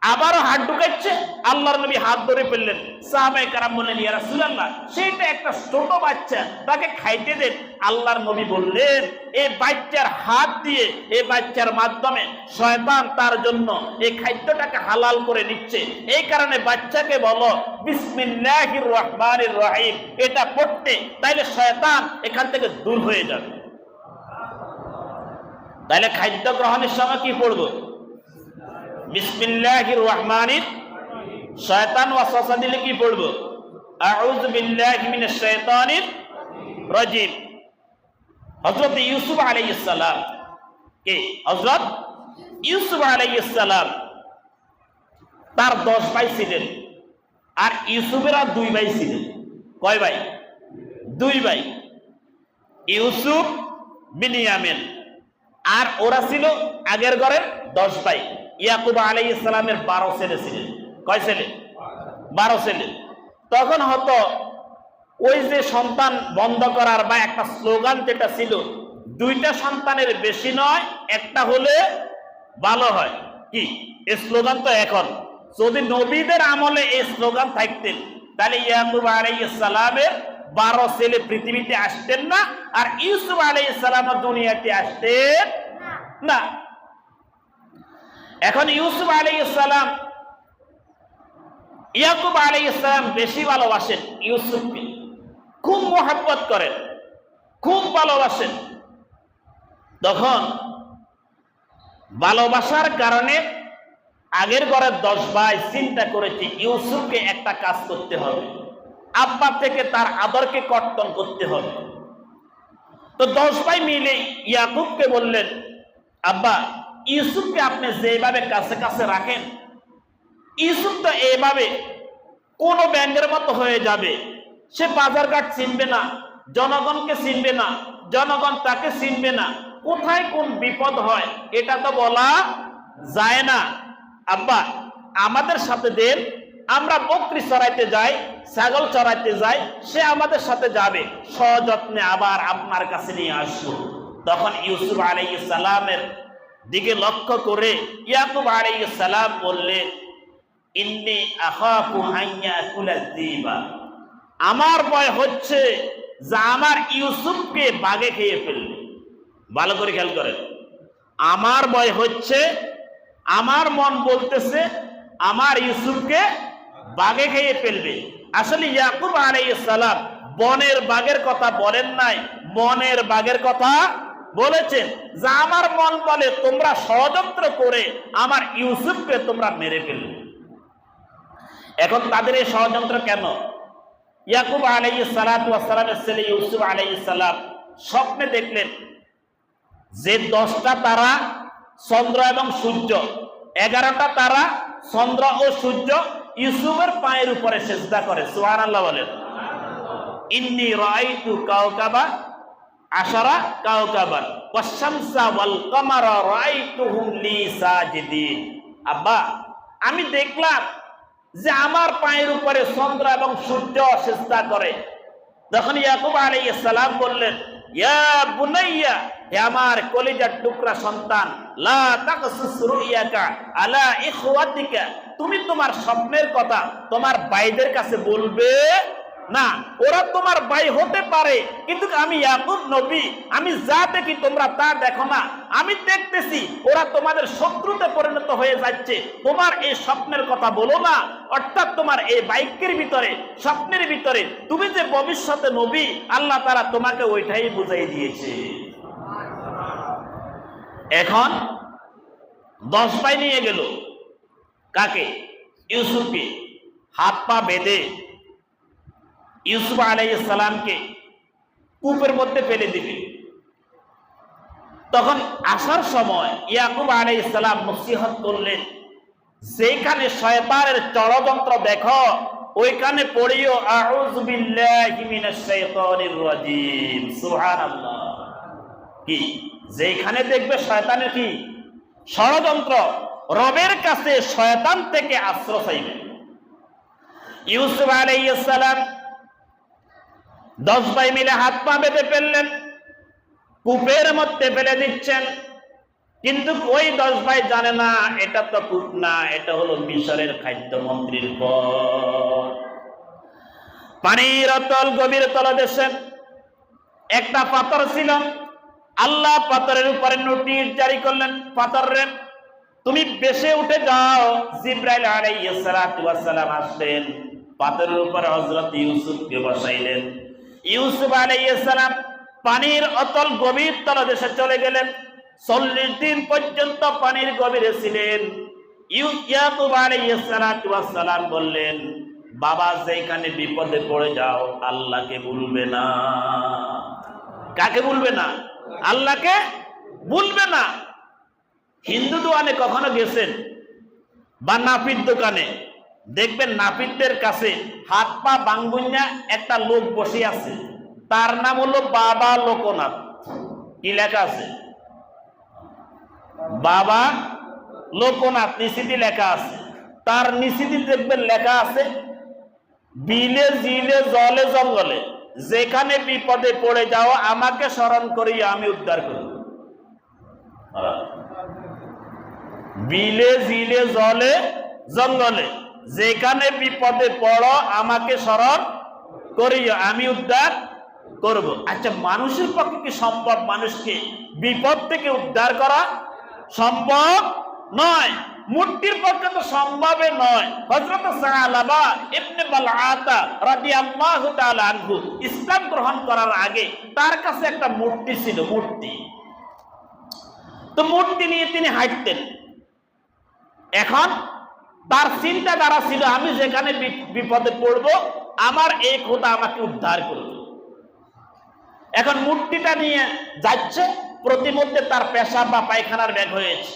আবারও হাত ঢুকাচ্ছে, আল্লাহর নবী হাত ধরে ফেললেন। সাহাবায়ে কেরাম বললেন, ইয়া রাসূলুল্লাহ, সেটা একটা ছোট বাচ্চা, তাকে খাইতে দেন। আল্লাহর নবী বললেন, এই বাচ্চার হাত দিয়ে, এই বাচ্চার মাধ্যমে শয়তান তার জন্য এই খাদ্যটাকে হালাল করে নিচ্ছে। এই কারণে বাচ্চাকে বলো বিসমিল্লাহির রহমানির রহিম এটা পড়তে, তাইলে শয়তান এখান থেকে দূর হয়ে যাবে। তাইলে খাদ্য গ্রহণের সময় কি পড়বো? বিসমিল্লাহির রহমানির। শয়তান ওয়াসওয়াসা দিলে কি পড়বো? আউযু বিল্লাহি মিনাশ শাইতানির রাজিম। হযরত ইউসুফ আলাইহিস সালাম কে, হযরত ইউসুফ আলাইহিস সালাম তার 10 ভাই ছিলেন, আর ইউসুফের আর 2 ভাই ছিলেন। কয় ভাই? 2 ভাই, ইউসুফ বিনিয়ামিন। আর ওরা ছিল আগের ঘরের 10 ভাই। ইয়াকুব আলাইহিস সালামের 12 ছেলে ছিলেন। কয় ছেলে? 12 ছেলে। তখন হতো ওই যে সন্তান বন্ধ করার বা একটা স্লোগান যেটা ছিল, 2টা সন্তানের বেশি নয়, একটা হলে ভালো হয়। কি এই স্লোগান? তো এখন যদি নবীদের আমলে এই স্লোগান থাকতেন, তাহলে ইয়াকুব আলাইহিস সালামের 12 ছেলে পৃথিবীতে আসতেন না, আর ইউসুফ আলাইহিস সালাম দুনিয়াতে আসতেন না। এখন ইউসুফ আলাইহিস সালাম, ইয়াকুব আলাইহিস সালাম বেশি ভালোবাসেন ইউসুফকে, খুব মোহাব্বত করেন, খুব ভালোবাসেন। তখন ভালোবাসার কারণে আগের ঘরের 10 ভাই চিন্তা করেছে ইউসুফকে একটা কাজ করতে হবে, আব্বা থেকে তার আদরকে কর্তন করতে হবে। তো 10 ভাই মিলে ইয়াকুবকে বললেন, আব্বা, ইউসুফকে আপনি যেভাবে কাছে কাছে রাখেন, ইউসুফ তো এইভাবে কোন ব্যাঙের মতো হয়ে যাবে, সে বাজারঘাট চিনবে না, জনগণকে চিনবে না, জনগণ তাকে চিনবে না, কোথায় কোন বিপদ হয় এটা তো বলা যায় না। আব্বা, আমাদের সাথে দেন, আমরা বকরি চড়াইতে যাই, ছাগল চড়াইতে যাই, সে আমাদের সাথে যাবে, সযত্নে আবার আপনার কাছে নিয়ে আসবো। তখন ইউসুফ আলাইহিস সালামের দিকে লক্ষ্য করে ইয়াকুব আলাইহিস সালাম বললেন, ইন্নী আখাফু আন ইয়াকুলা যিবা, আমার ভয় হচ্ছে যে আমার ইউসুফকে বাঘে খেয়ে ফেলবে। ভালো করে খেয়াল করেন, আমার ভয় হচ্ছে, আমার মন বলতেছে আমার ইউসুফকে বাঘে খেয়ে ফেলবে। আসলে ইয়াকুব আলাইহিস সালাম বনের বাঘের কথা বলেন নাই, মনের বাঘের কথা বলেছেন, যে আমার মন বলে তোমরা ষড়যন্ত্র করে আমার ইউসুফকে তোমরা মেরে ফেলবে। এখন তাদের এই ষড়যন্ত্র কেন? ইয়াকুব আলাইহিস সালাতু ওয়াস সালামের ছেলে ইউসুফ আলাইহিস সালাম স্বপ্নে দেখলেন যে 10টা তারা, চন্দ্র এবং সূর্য, 11টা তারা, চন্দ্র ও সূর্য ইউসুফের পায়ের উপরে সিজদা করে। সুবহানাল্লাহ বলেন। ইন্নী রাআইতু কাওকাবা আশারা কাওকাবান ওয়াশ শামসা ওয়াল কামারা রাআইতুহুম লি সাজিদিন। আব্বা, আমি দেখলাম যে আমার পায়ের উপরে চন্দ্র এবং সূর্য সিজদা করে। তখন ইয়াকুব আলাইহিস সালাম বললেন, ইয়া বুনাইয়া, হে আমার কলিজার টুকরা সন্তান, লা তাকসুস রুইয়াকা আলা ইখওয়াতিকা, তুমি তোমার স্বপ্নের কথা তোমার ভাইদের কাছে বলবে না। ওরা তোমার ভাই হতে পারে, কিন্তু আমি ইয়াকুব নবী, আমি যা দেখি তোমরা তা দেখো না। আমি দেখতেছি ওরা তোমাদের শত্রুতে পরিণত হয়ে যাচ্ছে, তোমার এই স্বপ্নের কথা বলো না। অর্থাৎ তোমার এই বাক্যের ভিতরে, স্বপ্নের ভিতরে তুমি যে ভবিষ্যতে নবী, আল্লাহ তাআলা তোমাকে ওইটাই বুঝাই দিয়েছে। এখন 10 ভাই নিয়ে গেল কাকে? ইউসুফকে। হাত পা বেঁধে ইউসুফ আলাইহিস সালামকে কূপের মধ্যে ফেলে দিবে। তখন আসার সময় ইয়াকুব আলাইহিস সালাম নসিহত করলেন, যেখানে শয়তানের ষড়যন্ত্র দেখো ওইখানে পড়িও আউযু বিল্লাহি মিনাশ শাইতানির রাজিম, সুবহানাল্লাহ। কি যেখানে দেখবে শয়তানের কি ষড়যন্ত্র, রবের কাছে শয়তান থেকে আশ্রয় চাইবে। ইউসুফ আলাইহিস সালাম 10 ভাই মিলে হাত পা বেঁধে ফেললেন, কূপের মধ্যে ফেলে দিচ্ছেন, কিন্তু ওই 10 ভাই জানে না এটা তো কূপ না, এটা হলো মিশরের খাদ্যমন্ত্রীর ঘর। পানির অতল গভীর তলদেশে একটা পাথর ছিল। আল্লাহ পাথরের উপরে নোটিশ জারি করলেন, পাথর রে তুমি বেশে উঠে যাও। জিবরাইল আলাইহিস সালাতু ওয়াস সালাম আসলেন, পাথরের উপরে হযরত ইউসুফকে বসাইলেন। ইউসুফ আলাইহিস সালাম পানির অতল গভীর তলদেশে চলে গেলেন। 40 দিন পর্যন্ত পানির গভীরে ছিলেন। ইয়াকুব আলাইহিস সালাতু ওয়াস সালাম বললেন, বাবা যেখানে বিপদে পড়ে যাও আল্লাহকে ভুলবে না। কাকে ভুলবে না? আল্লাহকে ভুলবে না। হিন্দু দোকানে কখনো গেছেন বা নাপিত দোকানে দেখবেন, নাপিতদের কাছে হাত পা বাঙ্গুইয়া একটা লোক বসে আছে, তার নাম হলো বাবা লোকনাথ। কি লেখা আছে? বাবা লোকনাথ, নিচিতি লেখা আছে। তার নিচিতি দেখবেন লেখা আছে, বিলে জিলে জলে জঙ্গলে যেখানে বিপদে পড়ে যাও আমাকে স্মরণ করি আমি উদ্ধার করব। বিলে জিলে জলে জঙ্গলে যেখানে বিপদে পড়ো আমাকে স্মরণ করিও আমি উদ্ধার করব। আচ্ছা, মানুষের পক্ষে কি সম্ভব মানুষকে বিপদ থেকে উদ্ধার করা? সম্ভব নয়। মূর্তির পক্ষে তো সম্ভবে নয়। হযরত সালাবা ইবনে বালআতা রাদিয়াল্লাহু তাআলা আনহু ইসলাম গ্রহণ করার আগে তার কাছে একটা মূর্তি ছিল, মূর্তি। তো মূর্তি নিয়ে তিনি হাঁটতেন। এখন তার চিন্তাধারা ছিল, আমি যেখানে বিপদে পড়ব আমার এই খোদা আমাকে উদ্ধার করবে। এখন মূর্তিটা নিয়ে যাচ্ছে, প্রতিমধ্যে তার পেশাব বা পায়খানার ব্যাগ হয়েছে।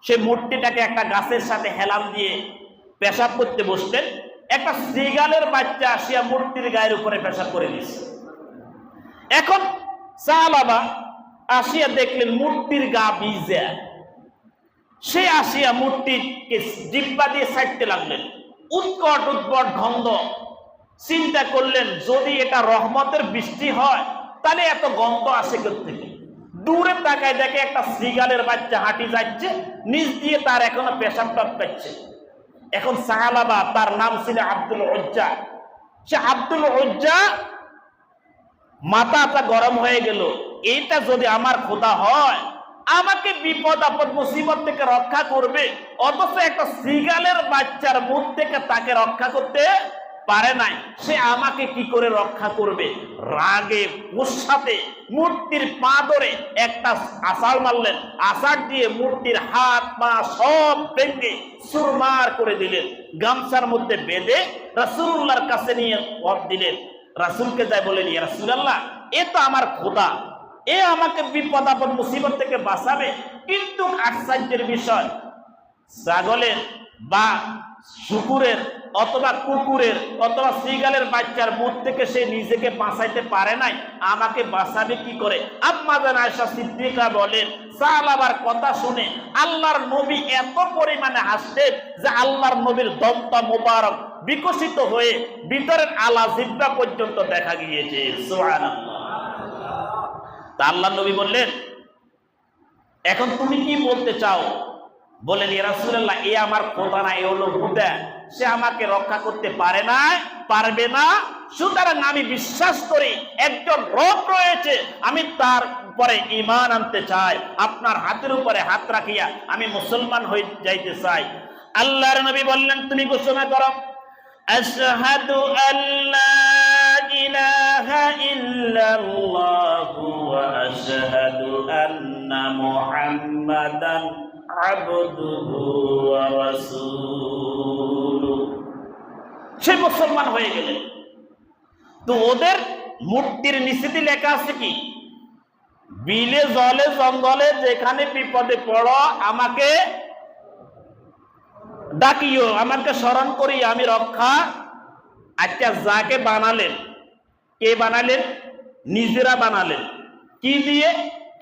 সে মূর্তিটাকে একটা গাছের সাথে হেলাম দিয়ে পেশাব করতে বসতেন। একটা শ্রীগালের বাচ্চা আসিয়া মূর্তির গায়ের উপরে পেশাব করে দিচ্ছে। এখন সাহাবা আসিয়া দেখলেন মূর্তির গা ভিজা। সে আসিয়া মূর্তিকে জিহ্বা দিয়ে ছাড়তে লাগলেন। উৎকট উদ্ভট গন্ধ। চিন্তা করলেন, যদি এটা রহমতের বৃষ্টি হয় তাহলে এত গন্ধ আসে কোত্থেকে? দূরে তাকায় দেখে একটা শ্রীগালের বাচ্চা হাঁটি যাচ্ছে, নিচ দিয়ে তার এখনো পেশাব টপকাচ্ছে। এখন সাহাবা, তার নাম ছিল আব্দুল উজ্জা, সে আব্দুল উজ্জা মাথাটা গরম হয়ে গেল। এইটা যদি আমার খোদা হয়, আমাকে বিপদ আপদ মুসিবত থেকে রক্ষা করবে, অথচ একটা শ্রীগালের বাচ্চার মুখ থেকে তাকে রক্ষা করতে পারে নাই, সে আমাকে কি করে রক্ষা করবে? রাগে গুসাতে মূর্তির পা ধরে একটা আছাড় মারলেন। আছাড় দিয়ে মূর্তির হাত পা সব ভেঙে চুরমার করে দিলেন। গামছার মধ্যে বেঁধে রাসূলুল্লাহর কাছে নিয়ে দিলেন। রাসূলকে যাই বলেন, ইয়া রাসূলুল্লাহ, এ তো আমার খোদা, এ আমাকে বিপদ আপদ মুসিবত থেকে বাঁচাবে, কিন্তু আশ্চর্যের বিষয়, ছাগলের বা শুকুরের অথবা কুকুরের অথবা শ্রীগালের বাচ্চার মুখ থেকে সে নিজেকে বাঁচাইতে পারে নাই, আমাকে বাঁচাবে কি করে? আম্মা জান আয়েশা সিদ্দিকা বলেন, সাহাবার কথা শুনে আল্লাহর নবী এত পরিমাণে হাসতেন যে আল্লাহর নবীর দন্ত মোবারক বিকশিত হয়ে ভিতরের আলা জিহ্বা পর্যন্ত দেখা গিয়েছে। সুবহানাল্লাহ। তা আল্লাহর নবী বললেন, এখন তুমি কি বলতে চাও? বলেন, ইয়া রাসূলুল্লাহ, এ আমার খোদা না, এ হলো হুদা, সে আমাকে রক্ষা করতে পারে না, পারবে না। সুতরাং আমি বিশ্বাস করি একজন রব রয়েছে, আমি তার উপরে ঈমান আনতে চাই। আপনার হাতের উপরে হাত রাখিয়া আমি মুসলমান হয়ে যাইতে চাই। আল্লাহর নবী বললেন, তুমি ঘোষণা করো, আশহাদু আল্লা ইলাহা ইল্লাল্লাহু ওয়া আশহাদু আন্না মুহাম্মাদান আবদুহু ওয়া রাসূলুহু। সে মুসলমান হয়ে গেলেন। তো ওদের মূর্তির নিচেতে লেখা আছে কি? বিলে জলে জঙ্গলে যেখানে বিপদে পড়ো আমাকে ডাকিও, আমাকে স্মরণ করি আমি রক্ষা আচ্ছা, যাকে বানালেন, কে বানালেন? নিজেরা বানালেন। কি দিয়ে?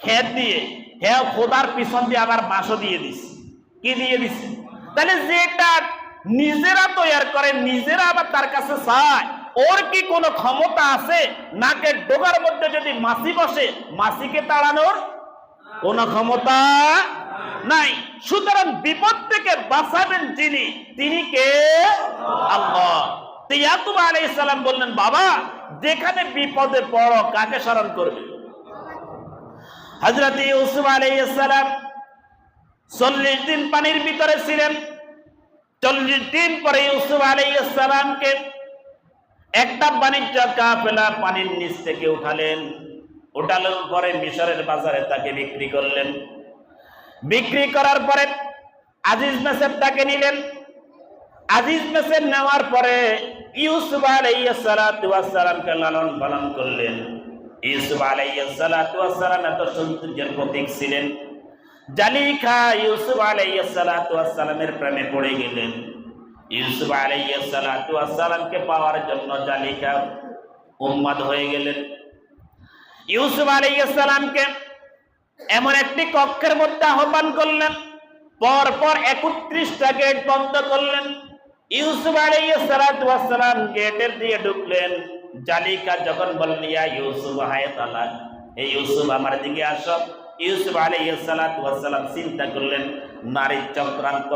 খেত দিয়ে। হ্যাঁ, খোদার পিছন দিয়ে আবার বাঁশও দিয়ে দিছে। কি দিয়ে দিছে? তাহলে যেটা নিজেরা তৈরি করে, নিজেরা আবার তার কাছে চায়, ওর কি কোনো ক্ষমতা আছে? নাকের ডোগার মধ্যে যদি মাছি বসে, মাছিকে তাড়ানোর কোনো ক্ষমতা নাই। সুতরাং বিপদ থেকে বাঁচাবেন যিনি, তিনি কে? আল্লাহ। ইয়াকুব আলাইহিস সালাম বললেন, বাবা যেখানে বিপদে পড়ো, কাকে স্মরণ করবে? হযরত ইউসুফ আলাইহিস সালাম 40 দিন পানির ভিতরে ছিলেন। 40 দিন পরে ইউসুফ আলাইহিস সালামকে একটা বাণিজ্য কাফেলা পানির নিচ থেকে উঠালেন। উঠানোর পরে মিশরের বাজারে তাকে বিক্রি করলেন। বিক্রি করার পরে আজিজ মেসের তাকে নিলেন। আজিজ মেসের নেওয়ার পরে ইউসুফ আলাইহিস সালাতু ওয়াস সালামকে লালন পালন করলেন। ইউসুফ আলাইহিস সালাতু ওয়াস সালাম এত সৌন্দর্যের প্রতীক ছিলেন। জালিকা ইউসুফ আলাইহিস সালাতু ওয়াস সালামের প্রেমে পড়ে গেলেন। ইউসুফ আলাইহিস সালাতু ওয়াস সালামকে পাওয়ার জন্য জালিকা উম্মাদ হয়ে গেলেন। ইউসুফ আলাইহিস সালামকে এমন একটি কক্ষের মধ্যে আহ্বান করলেন, পরপর 31টা গেট বন্ধ করলেন। ইউসুফ আলাইহিস সালাতু ওয়াস সালাম গেটের দিয়ে ঢুকলেন। জালিকা যখন বললেন, ইয়া ইউসুফ হায় তাআলা, হে ইউসুফ আমার দিকে আসো। ইউসুফ আলাইহিস সালাতু ওয়াস সালাম চিন্তা করলেন, নারীর চক্রান্ত,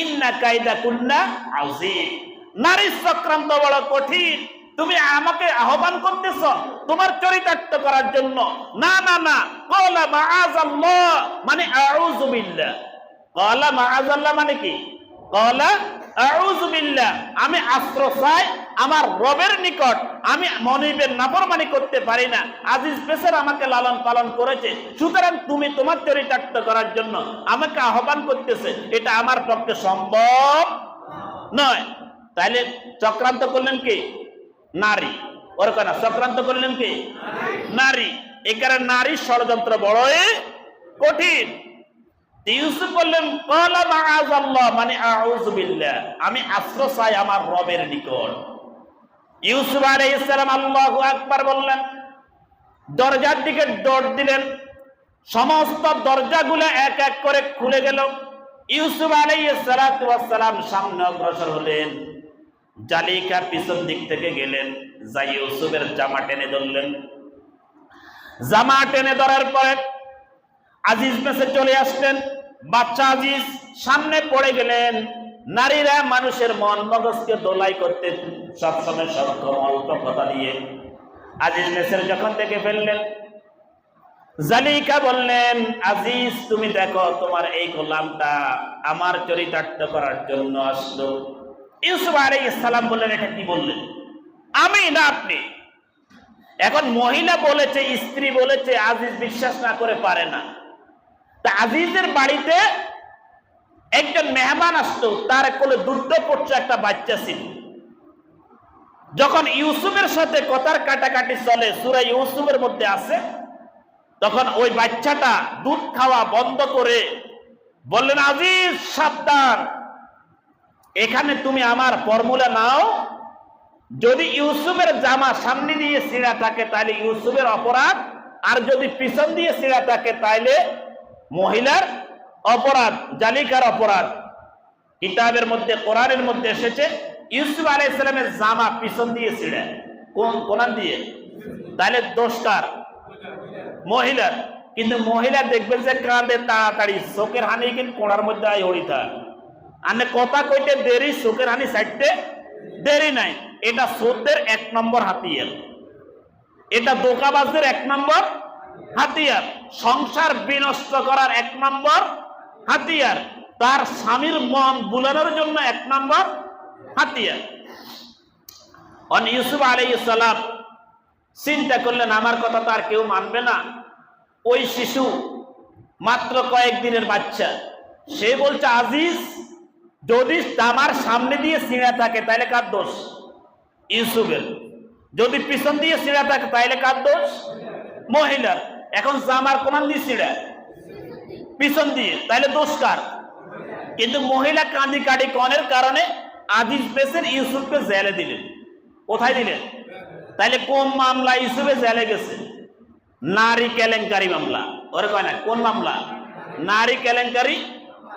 ইন্না কায়দা কুন্না আযীম, নারীর চক্রান্ত বড় কঠিন। তুমি আমাকে আহ্বান করতেছ তোমার চরিতার্থ করার জন্য? না না না। ক্বালা মাআযাল্লাহ মানে আউযু বিল্লাহ। ক্বালা মাআযাল্লাহ মানে কি? ক্বালা আউযু বিল্লাহ, আমি আশ্রয় চাই আমার রবের নিকট। আমি মনিবের নাফরমানি করতে পারি না। আজিজ বেসের আমাকে লালন পালন করেছে, সুতরাং তুমি তোমার চরিতার্থ করার জন্য আমাকে আহ্বান করতেছে, এটা আমার পক্ষে সম্ভব নয়। তাইলে চক্রান্ত করলেন কি? নারী। ওর কেন চক্রান্ত করলেন কি? নারী। এখানে নারীর ষড়যন্ত্র বড়ই কঠিন। ইউসুফ বললেন, ক্বালা মাআযাল্লাহ মানে আউযু বিল্লাহ, আমি আশ্রয় চাই আমার রবের নিকট। ইউসুফ আলাইহিস সালাম আল্লাহু আকবার বললেন। দরজার দিকে দৌড় দিলেন। সমস্ত দরজাগুলো এক এক করে খুলে গেল। ইউসুফ আলাইহিস সালাতু ওয়াস সালাম সামনে অগ্রসর হলেন। জালিকা পিছন দিক থেকে গেলেন, যাই ইউসুফের জামা টেনে ধরলেন। জামা টেনে ধরার পরে আজিজ মেসে চলে আসলেন। বাচ্চা আজিজ সামনে পড়ে গেলেন। নারীরা মানুষের মন মগজকে দোলাই করতে সবসময় সক্ষম, অল্প কথা দিয়ে। আজিজ মেসের যখন দেখে ফেললেন, জালিকা বললেন, আজিজ তুমি দেখো তোমার এই গোলামটা আমার চরিতার্থ করার জন্য আসলো। ইউসুফ আলাইহিস সালাম বললেন, এটা কি বললেন? আমি না আপনি? এখন মহিলা বলেছে, স্ত্রী বলেছে, আজিজ বিশ্বাস না করে পারে না। তা আজিজের বাড়িতে একজন মেহমান আসতো, তার কোলে দুধ পড়ছে একটা বাচ্চা ছিল। যখন ইউসুফের সাথে কথার কাটাকাটি চলে, সূরা ইউসুফের মধ্যে আছে, তখন ওই বাচ্চাটা দুধ খাওয়া বন্ধ করে বললেন, আজিজ সাবধান, এখানে তুমি আমার ফর্মুলা নাও। যদি ইউসুফের জামা সামনে দিয়ে ছিঁড়া থাকে তাহলে ইউসুফের অপরাধ, আর যদি পিছন দিয়ে ছিঁড়া থাকে তাহলে মহিলার অপরাধ, জালিকার অপরাধ। কিতাবের মধ্যে, কোরআনের মধ্যে এসেছে ইউসুফ আলাইহিস সালামের জামা পিছন দিয়ে ছিঁড়া। কোন দিয়ে? তাহলে দোষ কার? মহিলার। কিন্তু মহিলা দেখবেন যে কাঁদে তাড়াতাড়ি, চোখের হানি কিন্তু কোড়ার মধ্যে আই হইতা। আনে কথা কইতে দেরি, চোখের হানি ছাড়তে দেরি নাই। এটা চোরদের 1 নম্বর হাতিয়ার, এটা দোকাবাজদের 1 নম্বর হাতিয়ার, সংসার বিনষ্ট করার 1 নম্বর হাতিয়ার, তার স্বামীর মন বুলানোর জন্য 1 নম্বর হাতিয়ার। ইউসুফ আলাইহিস সালাম চিন্তা করলেন, আমার কথা তো আর কেউ মানবে না। ওই শিশু মাত্র কয়েকদিনের বাচ্চা, সে বলছে, আজিজ যদি জামার সামনে দিয়ে ছিঁড়া থাকে তাহলে কার দোষ? ইউসুফের। যদি পিছন দিয়ে ছিঁড়া থাকে তাহলে কার দোষ? মহিলার। এখন জামার কোন দিয়ে ছিঁড়া? পিছন দিয়ে, তাহলে দোষ কার? কিন্তু মহিলা কাঁদি কাটি কনের কারণে আজিজ বেসের ইউসুফকে জেলে দিলেন। কোথায় দিলেন? তাইলে কোন মামলা ইউসুফে জেলে গেছে? নারী কেলেঙ্কারি মামলা। ওরে কয় না, কোন মামলা? নারী কেলেঙ্কারি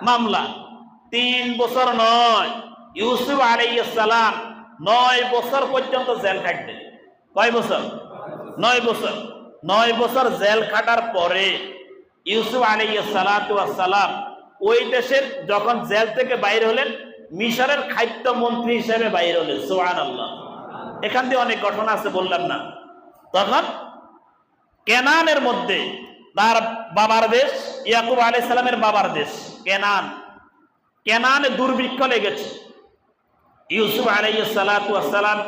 মামলা। 3 বছর নয়, ইউসুফ আলাইহিস সালাম 9 বছর পর্যন্ত জেল খাটলেন। কয় বছর? 9 বছর। 9 বছর জেল খাটার পরে ইউসুফ আলাইহিস সালাম ওই দেশের যখন জেল থেকে বাইরে হলেন, মিশরের খাদ্য মন্ত্রী হিসেবে বাইরে হলেন। সুবহানাল্লাহ। এখান দিয়ে অনেক ঘটনা আছে, বললাম না। তখন কেনানের মধ্যে তার বাবার দেশ, ইয়াকুব আলাইহিস সালামের বাবার দেশ কেনান, কেনানে দুর্ভিক্ষ লেগেছে। ইউসুফ আলাইহিস সালাম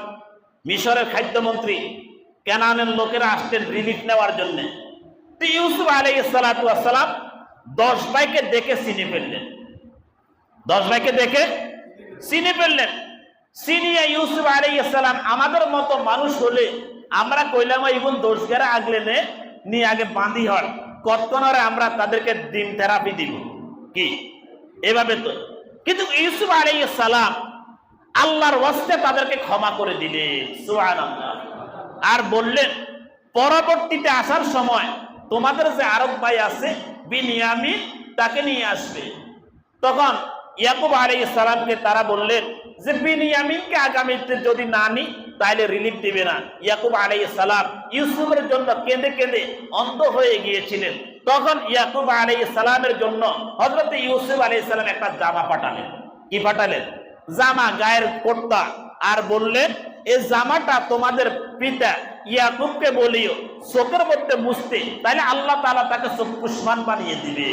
মিশরের খাদ্যমন্ত্রী, কেনানের লোকেরা আসতেন রিলিফ নেওয়ার জন্য। তো ইউসুফ আলাইহিস সালাম 10 ভাইকে দেখে চিনে ফেললেন। 10 ভাইকে দেখে চিনে ফেললেন। চিনিয়ে ইউসুফ আলাইহিস সালাম আমাদের মতো মানুষ হলে আমরা কইলাম ইবন 10 গেরা আগলে নিয়ে আগে বাঁধি হয় কতক্ষণে আমরা তাদেরকে দিন থেরাপি দিব কি এভাবে তো। কিন্তু ইউসুফ আলাইহিস সালাম আল্লাহর ওয়াস্তে তাদেরকে ক্ষমা করে দিলেন। সুবহানাল্লাহ। আর বললেন পরবর্তীতে আসার সময় তোমাদের যে আরব ভাই আছে বিনিয়ামিন, তাকে নিয়ে আসবে। তখন ইয়াকুব আলাইহিস সালামকে তারা বললেন যে বিনিয়ামিনকে আগামীতে যদি না নি তাহলে রিলিফ দিবে না। ইয়াকুব আলাইহিস সালাম ইউসুফের জন্য কেঁদে কেঁদে অন্ধ হয়ে গিয়েছিলেন। তখন ইয়াকুব আলাইহিস সালামের জন্য হযরত ইউসুফ আলাইহিস সালাম একটা জামা পাঠালেন। কি পাঠালেন? জামা, গায়ের কোটটা। আর বললেন এই জামাটা তোমাদের পিতা ইয়াকুবকে বলিও চোখের মধ্যে মুছতে, তাহলে আল্লাহ তাআলা তাকে চক্ষুষ্মান বানিয়ে দিবে।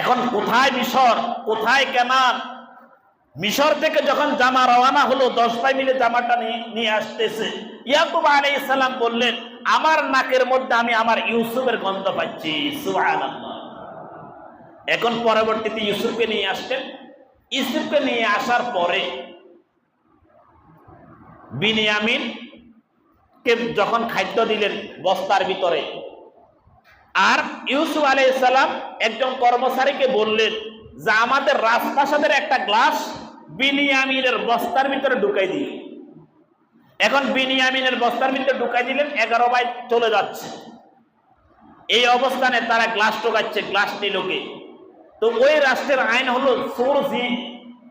এখন কোথায় মিশর, কোথায় কেনান? মিশর থেকে যখন জামা রওনা হলো, 10 ভাই মিলে জামাটা নিয়ে আসতেছে। ইয়াকুব আলাইহিস সালাম বললেন আমার নাকের মধ্যে আমি আমার ইউসুফের গন্ধ পাচ্ছি। সুবহানাল্লাহ। এখন পরবর্তীতে ইউসুফকে নিয়ে আসতেন। ইউসুফকে নিয়ে আসার পরে বিনিয়ামিন কে যখন খাদ্য দিলেন বস্তার ভিতরে, আর ইউসুফ আলাইহিস সালাম একজন কর্মচারীকে বললেন যে আমাদের রাজপ্রাসাদের একটা গ্লাস বিনিয়ামিনের বস্তার ভিতরে ঢুকাই দিই। এখন বিনিয়ামিনের বস্তার ভিতরে ঢুকাই দিলেন। 11 ভাই চলে যাচ্ছে। এই অবস্থানে তারা গ্লাস ঢোকাচ্ছে, গ্লাস নিল কে? তো ওই রাষ্ট্রের আইন হলো চোর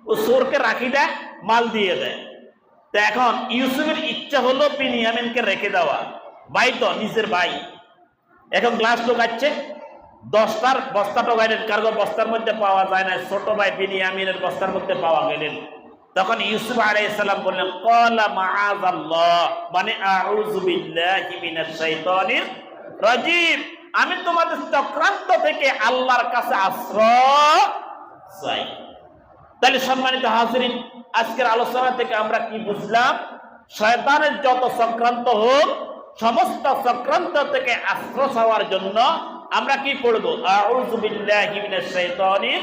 ও চোরকে রাখি দেয়, মাল দিয়ে দেয়। তো এখন ইউসুফের ইচ্ছা হলো বিনিয়ামিনকে রেখে দেওয়া, ভাই তো নিজের ভাই। এখন গ্লাস ঢোকাচ্ছে, 10টার বস্তা ঢোকাইলেন, কারো বস্তার মধ্যে পাওয়া যায় না, ছোট ভাই বিনিয়ামিনের বস্তার মধ্যে পাওয়া গেলেন। তখন ইউসুফ আলাইহিস সালাম বললেন ক্বালা মাআযাল্লাহ, মানে আউযু বিল্লাহি মিনাশ শাইতানির রাজীম, আমি তোমাদের চক্রান্ত থেকে আল্লাহর কাছে আশ্রয় চাই। তাহলে সম্মানিত হাজিরিন, আজকের আলোচনা থেকে আমরা কি বুঝলাম? শয়তানের যত চক্রান্ত হোক, সমস্ত চক্রান্ত থেকে আশ্রয় চাওয়ার জন্য আমরা কি পড়ব? আউযু বিল্লাহি মিনাশ শাইতানির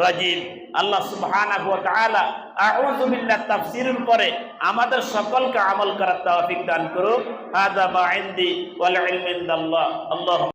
রাজীম। আল্লাহ সুবহানাহু ওয়া তাআলা আউযু বিল্লাহ তাফসীরের পরে আমাদের সকলকে আমল করার তৌফিক দান করুন। হাযা মা ইনদি ওয়াল ইলমু ইনদাল্লাহ। আল্লাহ